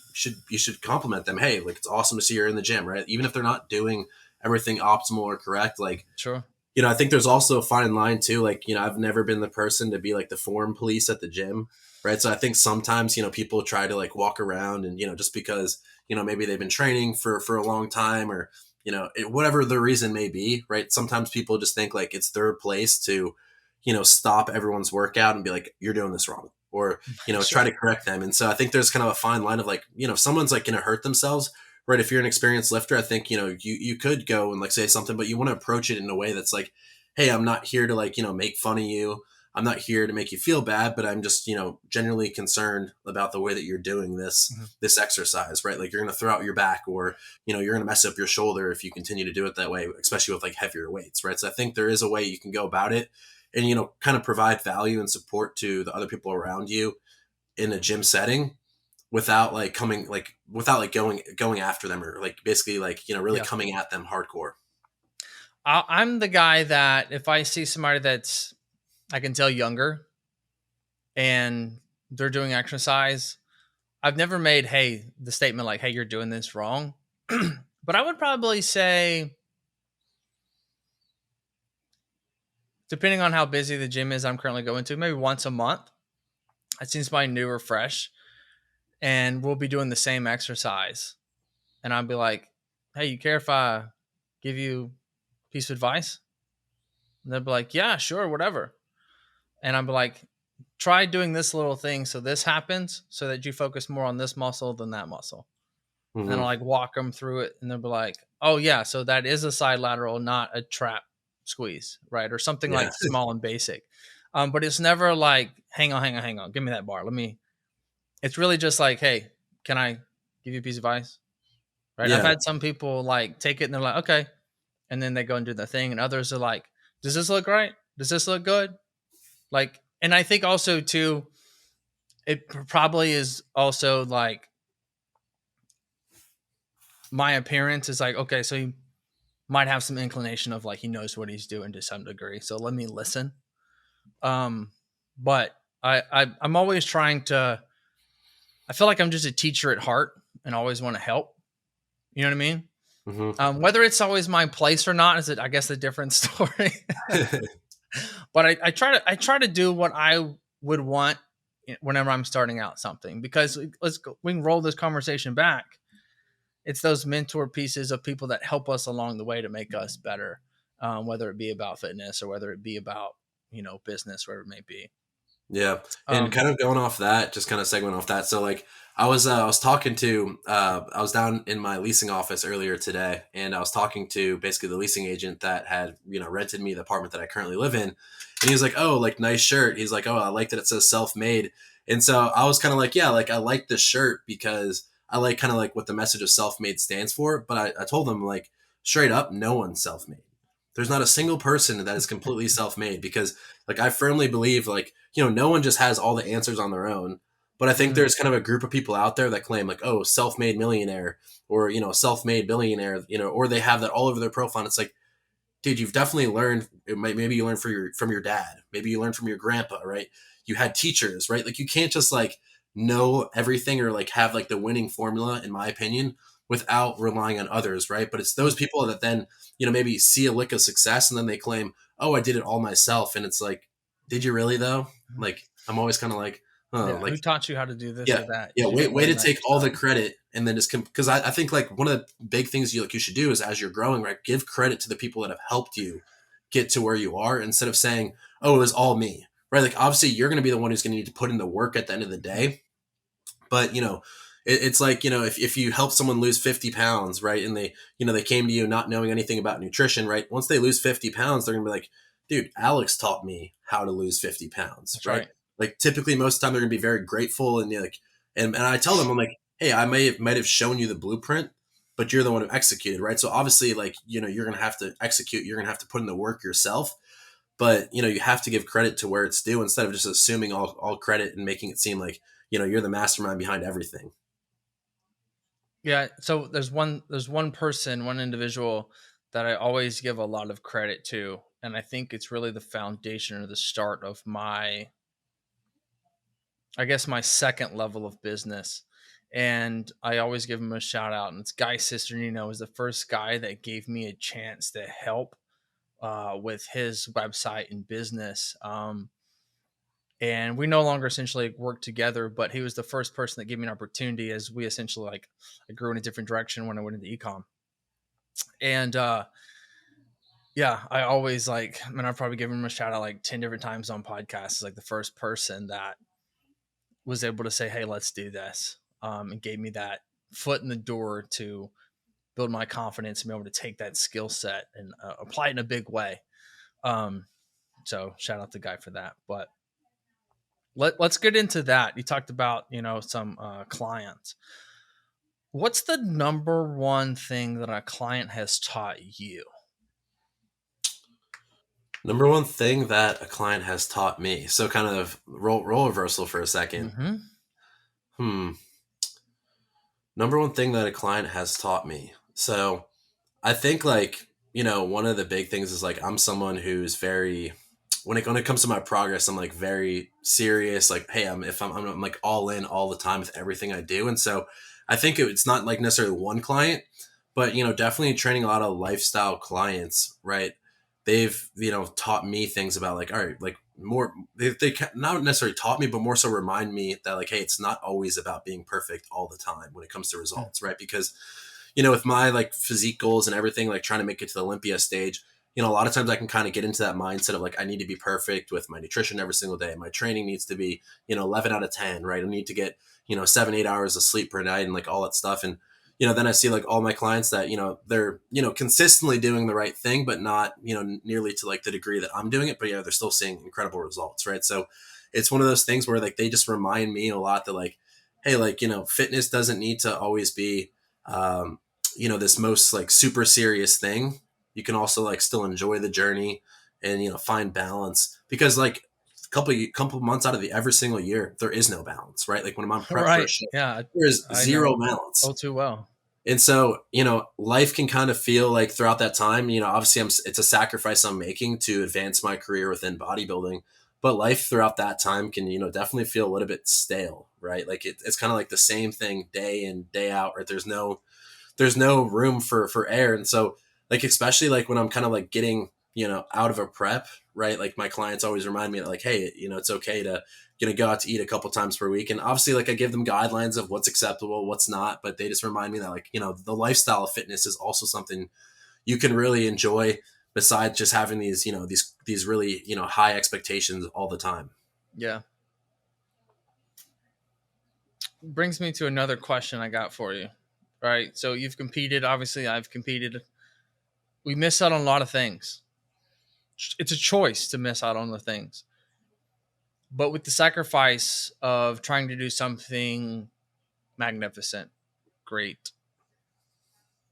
you should compliment them. Hey, like it's awesome to see you're in the gym, right? Even if they're not doing everything optimal or correct, like, Sure. I think there's also a fine line too. Like, I've never been the person to be like the form police at the gym, right? So I think sometimes, people try to like walk around and, just because, maybe they've been training for a long time or, whatever the reason may be, right? Sometimes people just think like it's their place to, stop everyone's workout and be like, you're doing this wrong, or, try Sure. to correct them. And so I think there's kind of a fine line of like, if someone's like going to hurt themselves, right? If you're an experienced lifter, I think, you could go and like say something, but you want to approach it in a way that's like, hey, I'm not here to like, make fun of you. I'm not here to make you feel bad, but I'm just, genuinely concerned about the way that you're doing Mhm. this exercise, right? Like you're going to throw out your back, or, you're going to mess up your shoulder if you continue to do it that way, especially with like heavier weights, right? So I think there is a way you can go about it and, kind of provide value and support to the other people around you in a gym setting without like going after them, or like basically like, really Yeah. coming at them hardcore. I'm the guy that if I see somebody that's, I can tell younger and they're doing exercise, I've never made, hey, the statement like, hey, you're doing this wrong. But I would probably say, depending on how busy the gym is I'm currently going to, maybe once a month, I've seen somebody new or fresh and we'll be doing the same exercise. And I'll be like, hey, you care if I give you a piece of advice? And they'll be like, yeah, sure, whatever. And I'm like, try doing this little thing so this happens so that you focus more on this muscle than that muscle. And I'll Mm-hmm. like walk them through it and they'll be like, oh yeah, so that is a side lateral, not a trap squeeze, right? Or something Yeah. like small and basic. But it's never like, hang on, give me that bar. It's really just like, hey, can I give you a piece of ice? Right. I've Yeah. had some people like take it and they're like, okay. And then they go and do the thing. And others are like, does this look right? Does this look good? Like, and I think also too, it probably is also like my appearance is like, okay, so he might have some inclination of like he knows what he's doing to some degree. So let me listen. Um, but I'm always trying to, I feel like I'm just a teacher at heart and always want to help. You know what I mean? Mm-hmm. Whether it's always my place or not is it, I guess, a different story. But I try to do what I would want whenever I'm starting out something, because we can roll this conversation back. It's those mentor pieces of people that help us along the way to make us better, whether it be about fitness or whether it be about business, wherever it may be. Yeah. And Um, kind of going off that, just kind of segueing off that. So like I was talking to I was down in my leasing office earlier today, and I was talking to basically the leasing agent that had rented me the apartment that I currently live in, and he was like, "Oh, like nice shirt." He's like, "Oh, I like that it says self made," and so I was kind of like, "Yeah, like I like this shirt because I like kind of like what the message of self made stands for." But I told him like straight up, no one's self made. There's not a single person that is completely self made because like I firmly believe like no one just has all the answers on their own, but I think Mm, there's kind of a group of people out there that claim like, oh, self-made millionaire or, self-made billionaire, or they have that all over their profile. And it's like, dude, you've definitely learned. Maybe you learned from your dad. Maybe you learned from your grandpa, right? You had teachers, right? Like you can't just like know everything or like have like the winning formula, in my opinion, without relying on others, right? But it's those mm, people that then, maybe see a lick of success and then they claim, oh, I did it all myself. And it's like, did you really though? mm. Like, I'm always kind of like, oh, Yeah. like Who taught you how to do this yeah, or that? yeah. Because you didn't Way to learn that take all the yourself. credit and then just because I think like one of the big things you should do is as you're growing, right, give credit to the people that have helped you get to where you are instead of saying, "Oh, it was all me." Right? Like obviously you're going to be the one who's going to need to put in the work at the end of the day, but it's like if you help someone lose 50 pounds, right, and they came to you not knowing anything about nutrition, right, once they lose 50 pounds they're gonna be like, dude, Alex taught me how to lose 50 pounds, That's right? right. Like typically most of the time they're gonna be very grateful and like and I tell them, I'm like, hey, I might have shown you the blueprint, but you're the one who executed, right? So obviously like you're gonna have to execute, you're gonna have to put in the work yourself, but you have to give credit to where it's due instead of just assuming all credit and making it seem like you're the mastermind behind everything. Yeah. So there's one person, one individual that I always give a lot of credit to, and I think it's really the foundation or the start of my, I guess, my second level of business. And I always give him a shout out. And it's Guy Cisternino was the first guy that gave me a chance to help with his website and business. And we no longer essentially work together, but he was the first person that gave me an opportunity as we essentially like I grew in a different direction when I went into ecom. And yeah, I always like, I mean, I've probably given him a shout out like 10 different times on podcasts. Like the first person that was able to say, hey, let's do this. And gave me that foot in the door to build my confidence and be able to take that skill set and apply it in a big way. Um, so shout out the guy for that. But let's get into that. You talked about, some clients. What's the number one thing that a client has taught you? Number one thing that a client has taught me. So kind of role reversal for a second. Mm-hmm. Hmm. Number one thing that a client has taught me. So I think like, one of the big things is like I'm someone who's very when it comes to my progress, I'm like very serious. Like, hey, I'm like all in all the time with everything I do. And so I think it's not like necessarily one client, but definitely training a lot of lifestyle clients, right? They've, taught me things about like, all right, like more, they not necessarily taught me, but more so remind me that like, hey, it's not always about being perfect all the time when it comes to results, right? Because with my like physique goals and everything, like trying to make it to the Olympia stage, a lot of times I can kind of get into that mindset of like, I need to be perfect with my nutrition every single day. My training needs to be, 11 out of 10, right? I need to get, 7, 8 hours of sleep per night and like all that stuff. And, then I see like all my clients that, they're, consistently doing the right thing, but not, nearly to like the degree that I'm doing it. But yeah, they're still seeing incredible results, right? So it's one of those things where like they just remind me a lot that like, hey, like, fitness doesn't need to always be, um, this most like super serious thing. You can also like still enjoy the journey and find balance because like couple months out of the every single year there is no balance, right? Like when I'm on prep for a Right. show, Yeah. there is I zero know balance. all too well. And so life can kind of feel like throughout that time, obviously it's a sacrifice I'm making to advance my career within bodybuilding, but life throughout that time can definitely feel a little bit stale, right? Like it's kind of like the same thing day in day out, right? There's no room for air. And so like especially like when I'm kind of like getting out of a prep, right, like my clients always remind me that like, hey, it's okay to go out to eat a couple times per week. And obviously like I give them guidelines of what's acceptable, what's not, but they just remind me that like the lifestyle of fitness is also something you can really enjoy besides just having these these really high expectations all the time. Yeah. brings me to another question I got for you. Right. So you've competed. Obviously, I've competed. We miss out on a lot of things. It's a choice to miss out on the things. But with the sacrifice of trying to do something magnificent, great,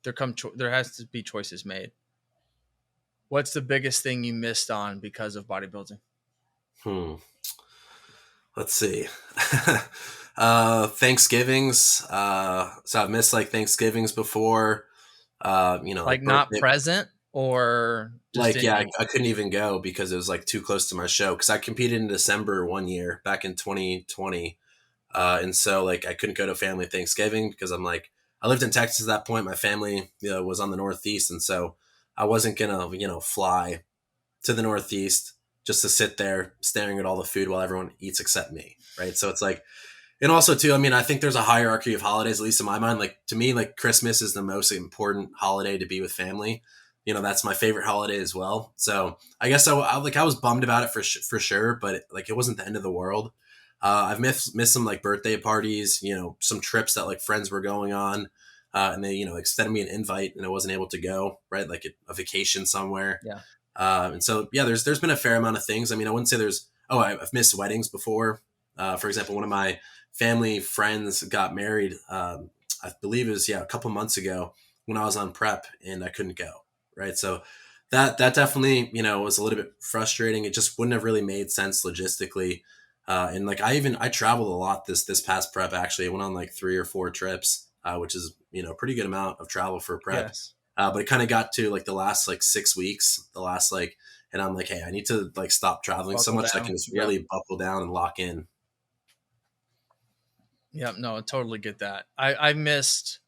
there has to be choices made. What's the biggest thing you missed on because of bodybuilding? Hmm. Let's see. Thanksgivings. So I've missed like Thanksgivings before. Like Like not birthday. present or just Like, didn't yeah, eat? I couldn't even go because it was like too close to my show. Because I competed in December one year back in 2020. And so like I couldn't go to family Thanksgiving because I'm like, I lived in Texas at that point. My family, was on the Northeast. And so I wasn't going to, fly to the Northeast just to sit there staring at all the food while everyone eats except me. Right. So it's like, and also too, I mean, I think there's a hierarchy of holidays, at least in my mind. Like to me, like Christmas is the most important holiday to be with family. That's my favorite holiday as well. So I guess I was bummed about it for sure, but like it wasn't the end of the world. I've missed some like birthday parties, some trips that like friends were going on, and they extended me an invite and I wasn't able to go. Right, like a vacation somewhere. Yeah. And so yeah, there's been a fair amount of things. I mean, I wouldn't say there's. Oh, I've missed weddings before. For example, one of my family friends got married. I believe it was a couple months ago when I was on prep and I couldn't go. Right, so that definitely was a little bit frustrating. It just wouldn't have really made sense logistically. And like I traveled a lot this past prep. Actually, I went on like 3 or 4 trips, which is a pretty good amount of travel for prep. Yes. But it kind of got to like the last like 6 weeks, and I'm like, hey, I need to like stop traveling so Buckle much so I can down. just Yep. really buckle down and lock in. Yep. No, I totally get that. I missed,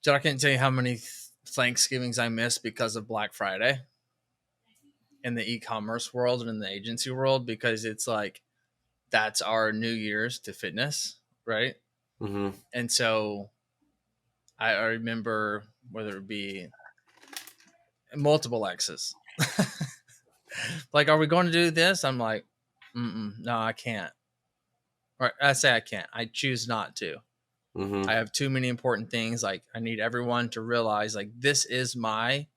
I can't tell you how many Thanksgivings I missed because of Black Friday in the e-commerce world and in the agency world, because it's like, that's our New Year's to fitness. Right. Mm-hmm. And so I remember, whether it be multiple exes, like, are we going to do this? I'm like, no, I can't. Or I say I can't. I choose not to. Mm-hmm. I have too many important things. Like, I need everyone to realize, like, this is my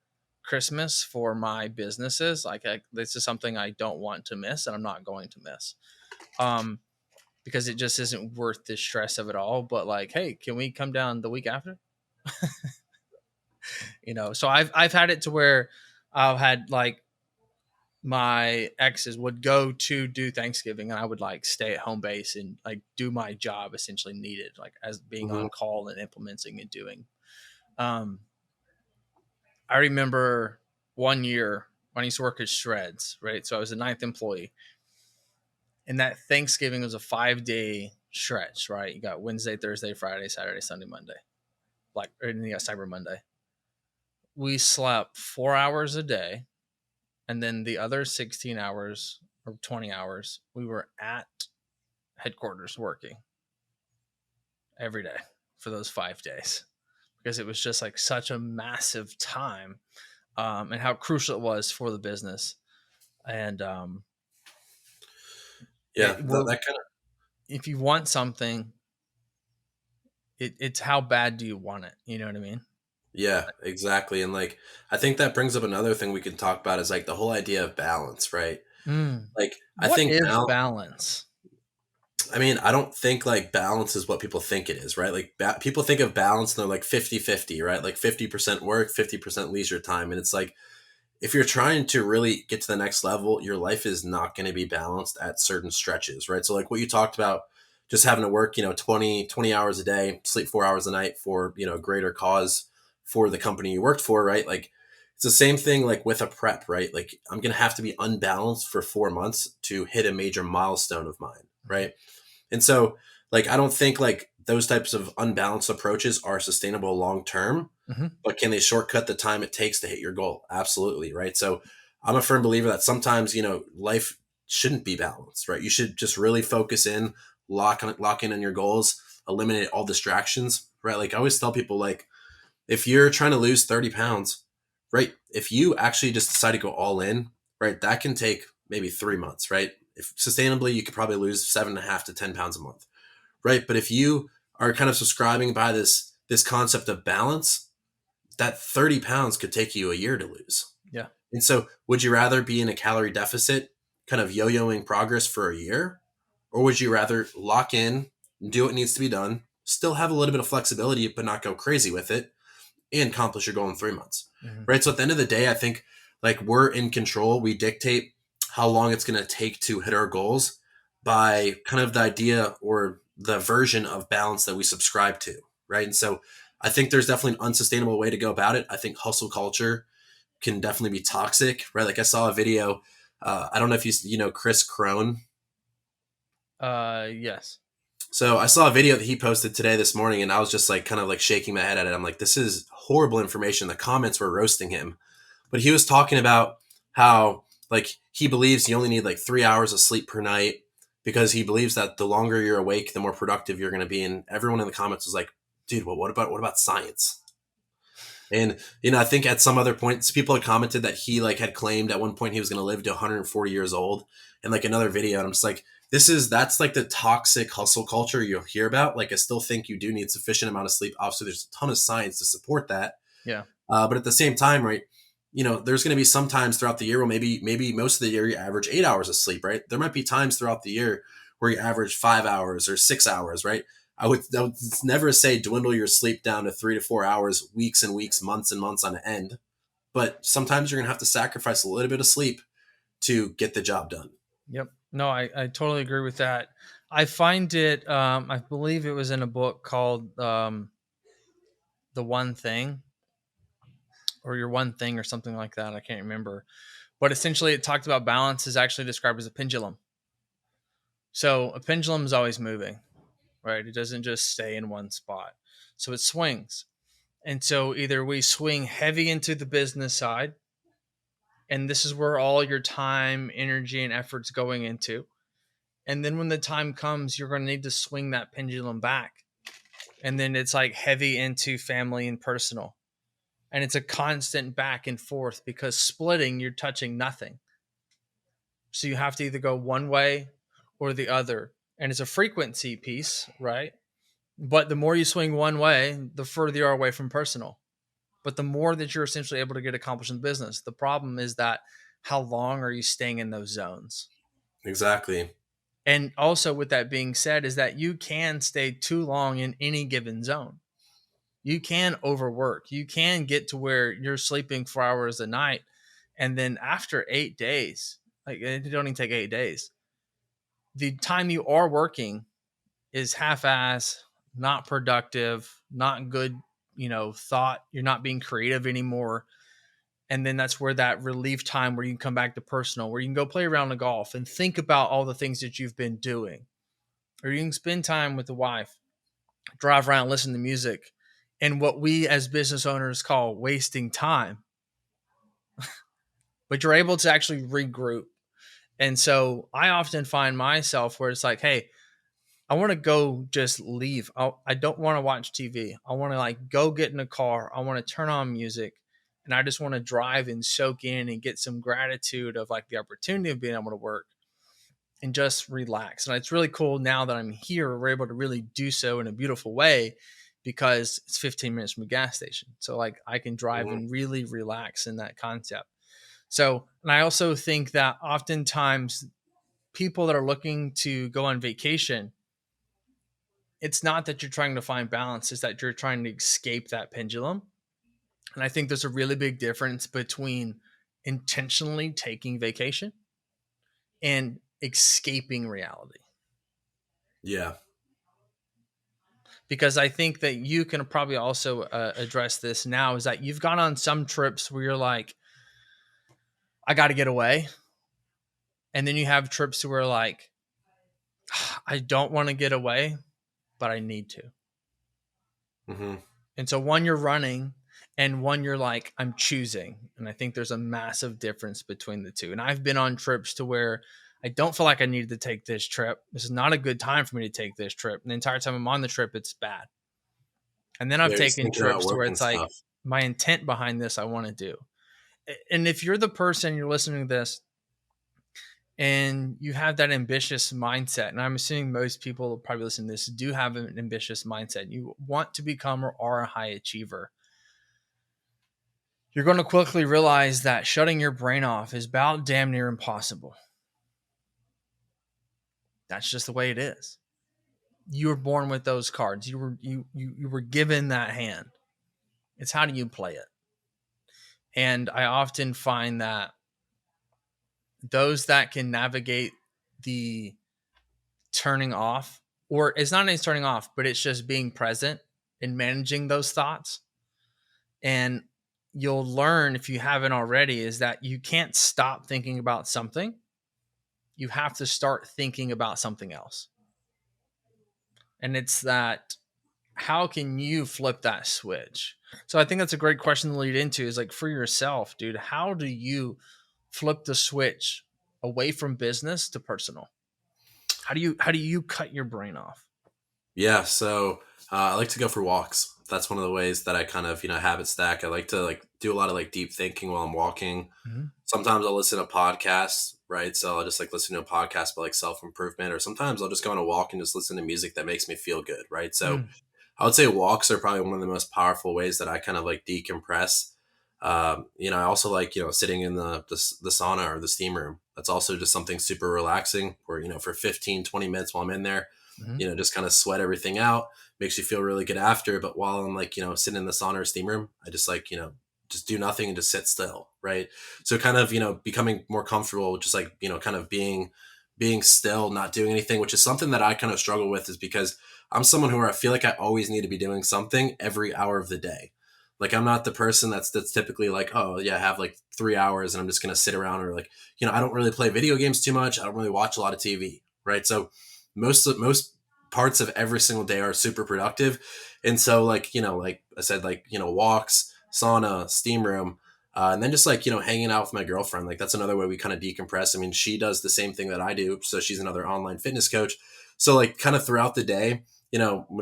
Christmas for my businesses. Like, this is something I don't want to miss, and I'm not going to miss. Because it just isn't worth the stress of it all. But like, hey, can we come down the week after? So I've had it to where I've had like my exes would go to do Thanksgiving and I would like stay at home base and like do my job essentially needed, like as being Mm-hmm. on call and implementing and doing. Um, I remember one year when I used to work at Shreds, right? So I was a ninth employee, and that Thanksgiving was a 5-day stretch, right? You got Wednesday, Thursday, Friday, Saturday, Sunday, Monday, like, and then you got Cyber Monday. We slept 4 hours a day, and then the other 16 hours or 20 hours, we were at headquarters working every day for those 5 days, because it was just like such a massive time, and how crucial it was for the business. And Yeah, that kind of. if you want something, it's how bad do you want it? You know what I mean? Yeah, exactly. And like, I think that brings up another thing we can talk about is like the whole idea of balance, right? Like, I What think is balance? I mean, I don't think like balance is what people think it is, right? Like people think of balance and they're like 50-50, right? Like 50% work, 50% leisure time. And it's like, if you're trying to really get to the next level, your life is not going to be balanced at certain stretches, right? So like what you talked about, just having to work, 20 hours a day, sleep 4 hours a night for, greater cause for the company you worked for, right? Like it's the same thing like with a prep, right? Like I'm going to have to be unbalanced for 4 months to hit a major milestone of mine, right? And so like, I don't think like those types of unbalanced approaches are sustainable long term, Mm-hmm. but can they shortcut the time it takes to hit your goal? Absolutely. Right. So I'm a firm believer that sometimes, life shouldn't be balanced, right? You should just really focus in, lock in on your goals, eliminate all distractions, right? Like I always tell people, like, if you're trying to lose 30 pounds, right? If you actually just decide to go all in, right, that can take maybe 3 months, right? If sustainably, you could probably lose 7.5 to 10 pounds a month, right? But if you are kind of subscribing by this concept of balance, that 30 pounds could take you a year to lose. Yeah. And so would you rather be in a calorie deficit, kind of yo-yoing progress for a year? Or would you rather lock in, do what needs to be done, still have a little bit of flexibility, but not go crazy with it, and accomplish your goal in 3 months? Mm-hmm. Right. So at the end of the day, I think like we're in control. We dictate how long it's going to take to hit our goals by kind of the idea or the version of balance that we subscribe to. Right. And so I think there's definitely an unsustainable way to go about it. I think hustle culture can definitely be toxic. Right. Like I saw a video. I don't know if you know Chris Crone. Yes. So I saw a video that he posted today this morning, and I was just like kind of like shaking my head at it. I'm like, this is horrible information. The comments were roasting him, but he was talking about how like he believes you only need like 3 hours of sleep per night because he believes that the longer you're awake, the more productive you're going to be. And everyone in the comments was like, dude, well, what about science? And, you know, I think at some other points, people had commented that he like had claimed at one point he was going to live to 140 years old in like another video. And I'm just like, that's like the toxic hustle culture you'll hear about. Like, I still think you do need sufficient amount of sleep. Obviously, there's a ton of science to support that. Yeah. But at the same time, right, you know, there's going to be some times throughout the year where maybe most of the year you average 8 hours of sleep, right? There might be times throughout the year where you average 5 hours or 6 hours, right? I would never say dwindle your sleep down to 3 to 4 hours, weeks and weeks, months and months on end. But sometimes you're going to have to sacrifice a little bit of sleep to get the job done. Yep. No, I totally agree with that. I find it, I believe it was in a book called The One Thing or Your One Thing or something like that. I can't remember. But essentially it talked about balance is actually described as a pendulum. So a pendulum is always moving, right? It doesn't just stay in one spot. So it swings. And so either we swing heavy into the business side, and this is where all your time, energy, and effort's going into. And then when the time comes, you're going to need to swing that pendulum back. And then it's like heavy into family and personal. And it's a constant back and forth because splitting, you're touching nothing. So you have to either go one way or the other. And it's a frequency piece, right? But the more you swing one way, the further you are away from personal. But the more that you're essentially able to get accomplished in business. The problem is that how long are you staying in those zones? Exactly. And also with that being said is that you can stay too long in any given zone. You can overwork. You can get to where you're sleeping 4 hours a night. And then after 8 days, like it don't even take 8 days, the time you are working is half-ass, not productive, not good, thought. You're not being creative anymore. And then that's where that relief time where you can come back to personal, where you can go play around the golf and think about all the things that you've been doing. Or you can spend time with the wife, drive around, listen to music, and what we as business owners call wasting time. But you're able to actually regroup. And so I often find myself where it's like, hey, I want to go just leave. I don't want to watch TV. I want to like go get in a car. I want to turn on music and I just want to drive and soak in and get some gratitude of like the opportunity of being able to work and just relax. And it's really cool now that I'm here. We're able to really do so in a beautiful way because it's 15 minutes from a gas station. So like I can drive and really relax in that concept. So, and I also think that oftentimes people that are looking to go on vacation, it's not that you're trying to find balance, it's that you're trying to escape that pendulum. And I think there's a really big difference between intentionally taking vacation and escaping reality. Yeah. Because I think that you can probably also address this now is that you've gone on some trips where you're like, I got to get away. And then you have trips where like, I don't want to get away, but I need to. Mm-hmm. And so one you're running and one you're like, I'm choosing. And I think there's a massive difference between the two. And I've been on trips to where I don't feel like I needed to take this trip. This is not a good time for me to take this trip. And the entire time I'm on the trip, it's bad. And then I've taken trips to where it's like my intent behind this, I want to do. And if you're the person, you're listening to this, and you have that ambitious mindset, and I'm assuming most people probably listening to this do have an ambitious mindset. You want to become or are a high achiever. You're going to quickly realize that shutting your brain off is about damn near impossible. That's just the way it is. You were born with those cards. You were given that hand. It's how do you play it? And I often find that those that can navigate the turning off, or it's not any turning off, but it's just being present and managing those thoughts. And you'll learn, if you haven't already, is that you can't stop thinking about something. You have to start thinking about something else. And it's that, how can you flip that switch? So I think that's a great question to lead into, is like, for yourself, dude, how do you flip the switch away from business to personal? How do you cut your brain off? Yeah, so I like to go for walks. That's one of the ways that I kind of habit stack. I like to do a lot of deep thinking while I'm walking. Mm-hmm. Sometimes I'll listen to podcasts, right? So I'll just listen to a podcast about self improvement, or sometimes I'll just go on a walk and just listen to music that makes me feel good, right? So I would say walks are probably one of the most powerful ways that I kind of decompress. I also sitting in the sauna or the steam room. That's also just something super relaxing where, for 15, 20 minutes while I'm in there, just kind of sweat everything out, makes you feel really good after. But while I'm sitting in the sauna or steam room, I just just do nothing and just sit still. Right. So kind of, becoming more comfortable with just kind of being still, not doing anything, which is something that I kind of struggle with, is because I'm someone who I feel like I always need to be doing something every hour of the day. I'm not the person that's typically oh yeah, I have 3 hours and I'm just going to sit around, or I don't really play video games too much. I don't really watch a lot of TV. Right. So most parts of every single day are super productive. And so like I said, walks, sauna, steam room, and then just hanging out with my girlfriend. That's another way we kind of decompress. I mean, she does the same thing that I do. So she's another online fitness coach. So kind of throughout the day,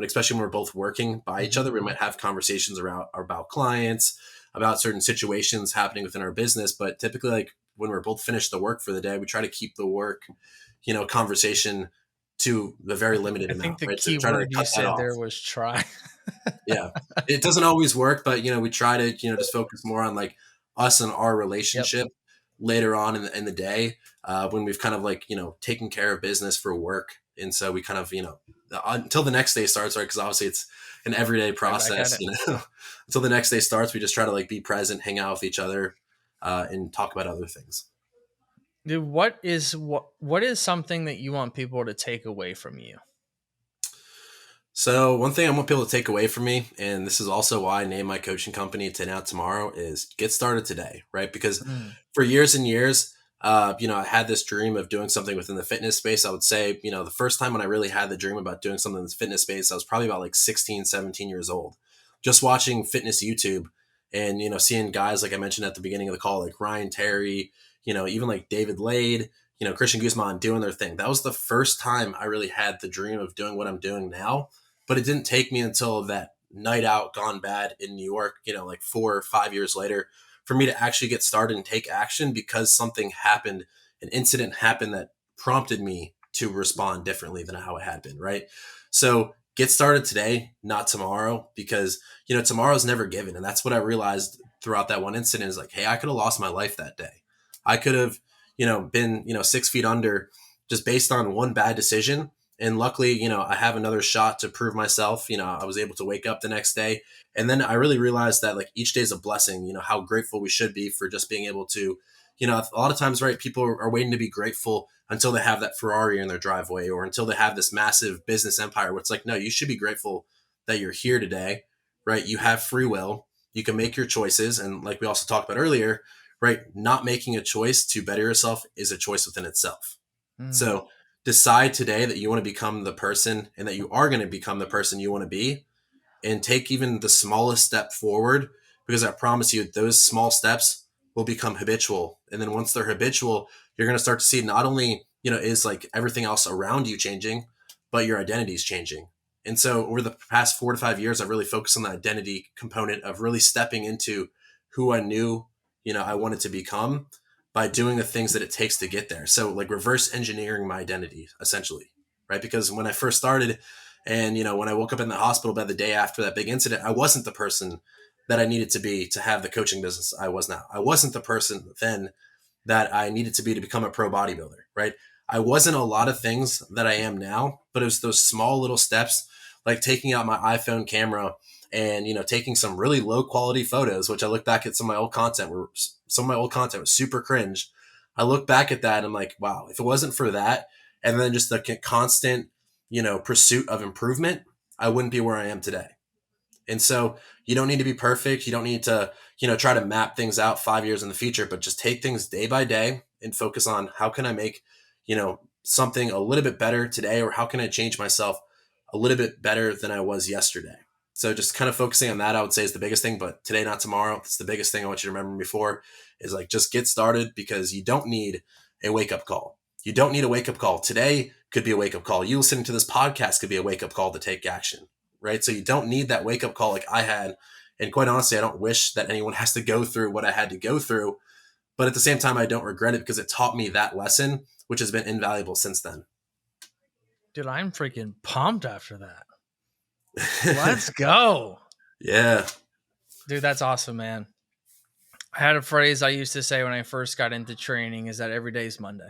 especially when we're both working by each other, we might have conversations about clients, about certain situations happening within our business. But typically, when we're both finished the work for the day, we try to keep the work, conversation to the very limited amount. I think the right? key So try to word you cut that said off. there was try. Yeah, it doesn't always work, but we try to just focus more on us and our relationship later on in the day, when we've kind of taken care of business for work. And so we kind of until the next day starts, right? Because obviously it's an everyday process. Until the next day starts, we just try to be present, hang out with each other, and talk about other things. Dude, what is something that you want people to take away from you? So one thing I want people to take away from me, and this is also why I named my coaching company To Now Tomorrow, is get started today, right? Because for years and years, I had this dream of doing something within the fitness space. I would say, the first time when I really had the dream about doing something in the fitness space, I was probably about 16, 17 years old, just watching fitness YouTube and, seeing guys, like I mentioned at the beginning of the call, like Ryan Terry, even David Lade, Christian Guzman doing their thing. That was the first time I really had the dream of doing what I'm doing now. But it didn't take me until that night out gone bad in New York, 4 or 5 years later, for me to actually get started and take action, because something happened, an incident happened that prompted me to respond differently than how it had been, right? So get started today, not tomorrow, because, tomorrow's never given. And that's what I realized throughout that one incident, is hey, I could have lost my life that day. I could have, been, 6 feet under just based on one bad decision. And luckily, I have another shot to prove myself. I was able to wake up the next day. And then I really realized that each day is a blessing, how grateful we should be for just being able to, a lot of times, right, people are waiting to be grateful until they have that Ferrari in their driveway, or until they have this massive business empire, where it's no, you should be grateful that you're here today, right? You have free will. You can make your choices. And like we also talked about earlier, right, not making a choice to better yourself is a choice within itself. So decide today that you want to become the person, and that you are going to become the person you want to be, and take even the smallest step forward, because I promise you those small steps will become habitual. And then once they're habitual, you're going to start to see not only, is everything else around you changing, but your identity is changing. And so over the past 4 to 5 years, I've really focused on the identity component of really stepping into who I knew, I wanted to become, by doing the things that it takes to get there. So like reverse engineering my identity essentially, right? Because when I first started and, when I woke up in the hospital bed the day after that big incident, I wasn't the person that I needed to be to have the coaching business I was now. I wasn't the person then that I needed to be to become a pro bodybuilder, right? I wasn't a lot of things that I am now, but it was those small little steps, like taking out my iPhone camera and, taking some really low quality photos, which I look back at some of my old content was super cringe. I look back at that and I'm like, wow, if it wasn't for that, and then just the constant, pursuit of improvement, I wouldn't be where I am today. And so you don't need to be perfect. You don't need to, try to map things out 5 years in the future, but just take things day by day and focus on how can I make, something a little bit better today, or how can I change myself a little bit better than I was yesterday. So just kind of focusing on that, I would say, is the biggest thing. But today, not tomorrow. It's the biggest thing I want you to remember before is like, just get started, because you don't need a wake up call. You don't need a wake up call. Today could be a wake up call. You listening to this podcast could be a wake up call to take action, right? So you don't need that wake up call like I had. And quite honestly, I don't wish that anyone has to go through what I had to go through. But at the same time, I don't regret it, because it taught me that lesson, which has been invaluable since then. Dude, I'm freaking pumped after that. Let's go. Yeah. Dude, that's awesome, man. I had a phrase I used to say when I first got into training, is that every day is Monday.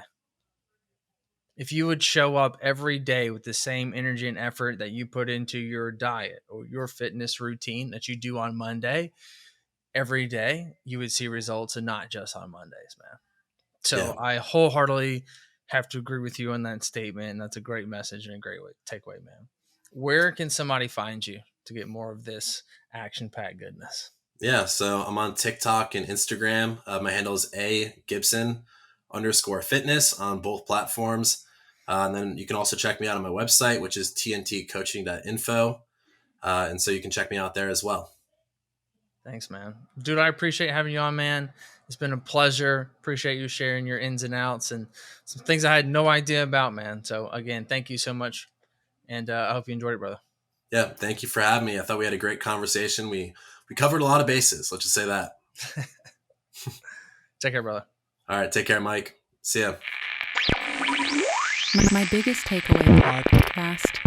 If you would show up every day with the same energy and effort that you put into your diet or your fitness routine that you do on Monday, every day, you would see results, and not just on Mondays, man. So Yeah. I wholeheartedly have to agree with you on that statement. And that's a great message and a great takeaway, man. Where can somebody find you to get more of this action-packed goodness? Yeah. So I'm on TikTok and Instagram. My handle is @Gibson_fitness on both platforms. And then you can also check me out on my website, which is tntcoaching.info. And so you can check me out there as well. Thanks, man. Dude, I appreciate having you on, man. It's been a pleasure. Appreciate you sharing your ins and outs and some things I had no idea about, man. So again, thank you so much. And I hope you enjoyed it, brother. Yeah. Thank you for having me. I thought we had a great conversation. We covered a lot of bases. Let's just say that. Take care, brother. All right. Take care, Mike. See ya. My biggest takeaway podcast.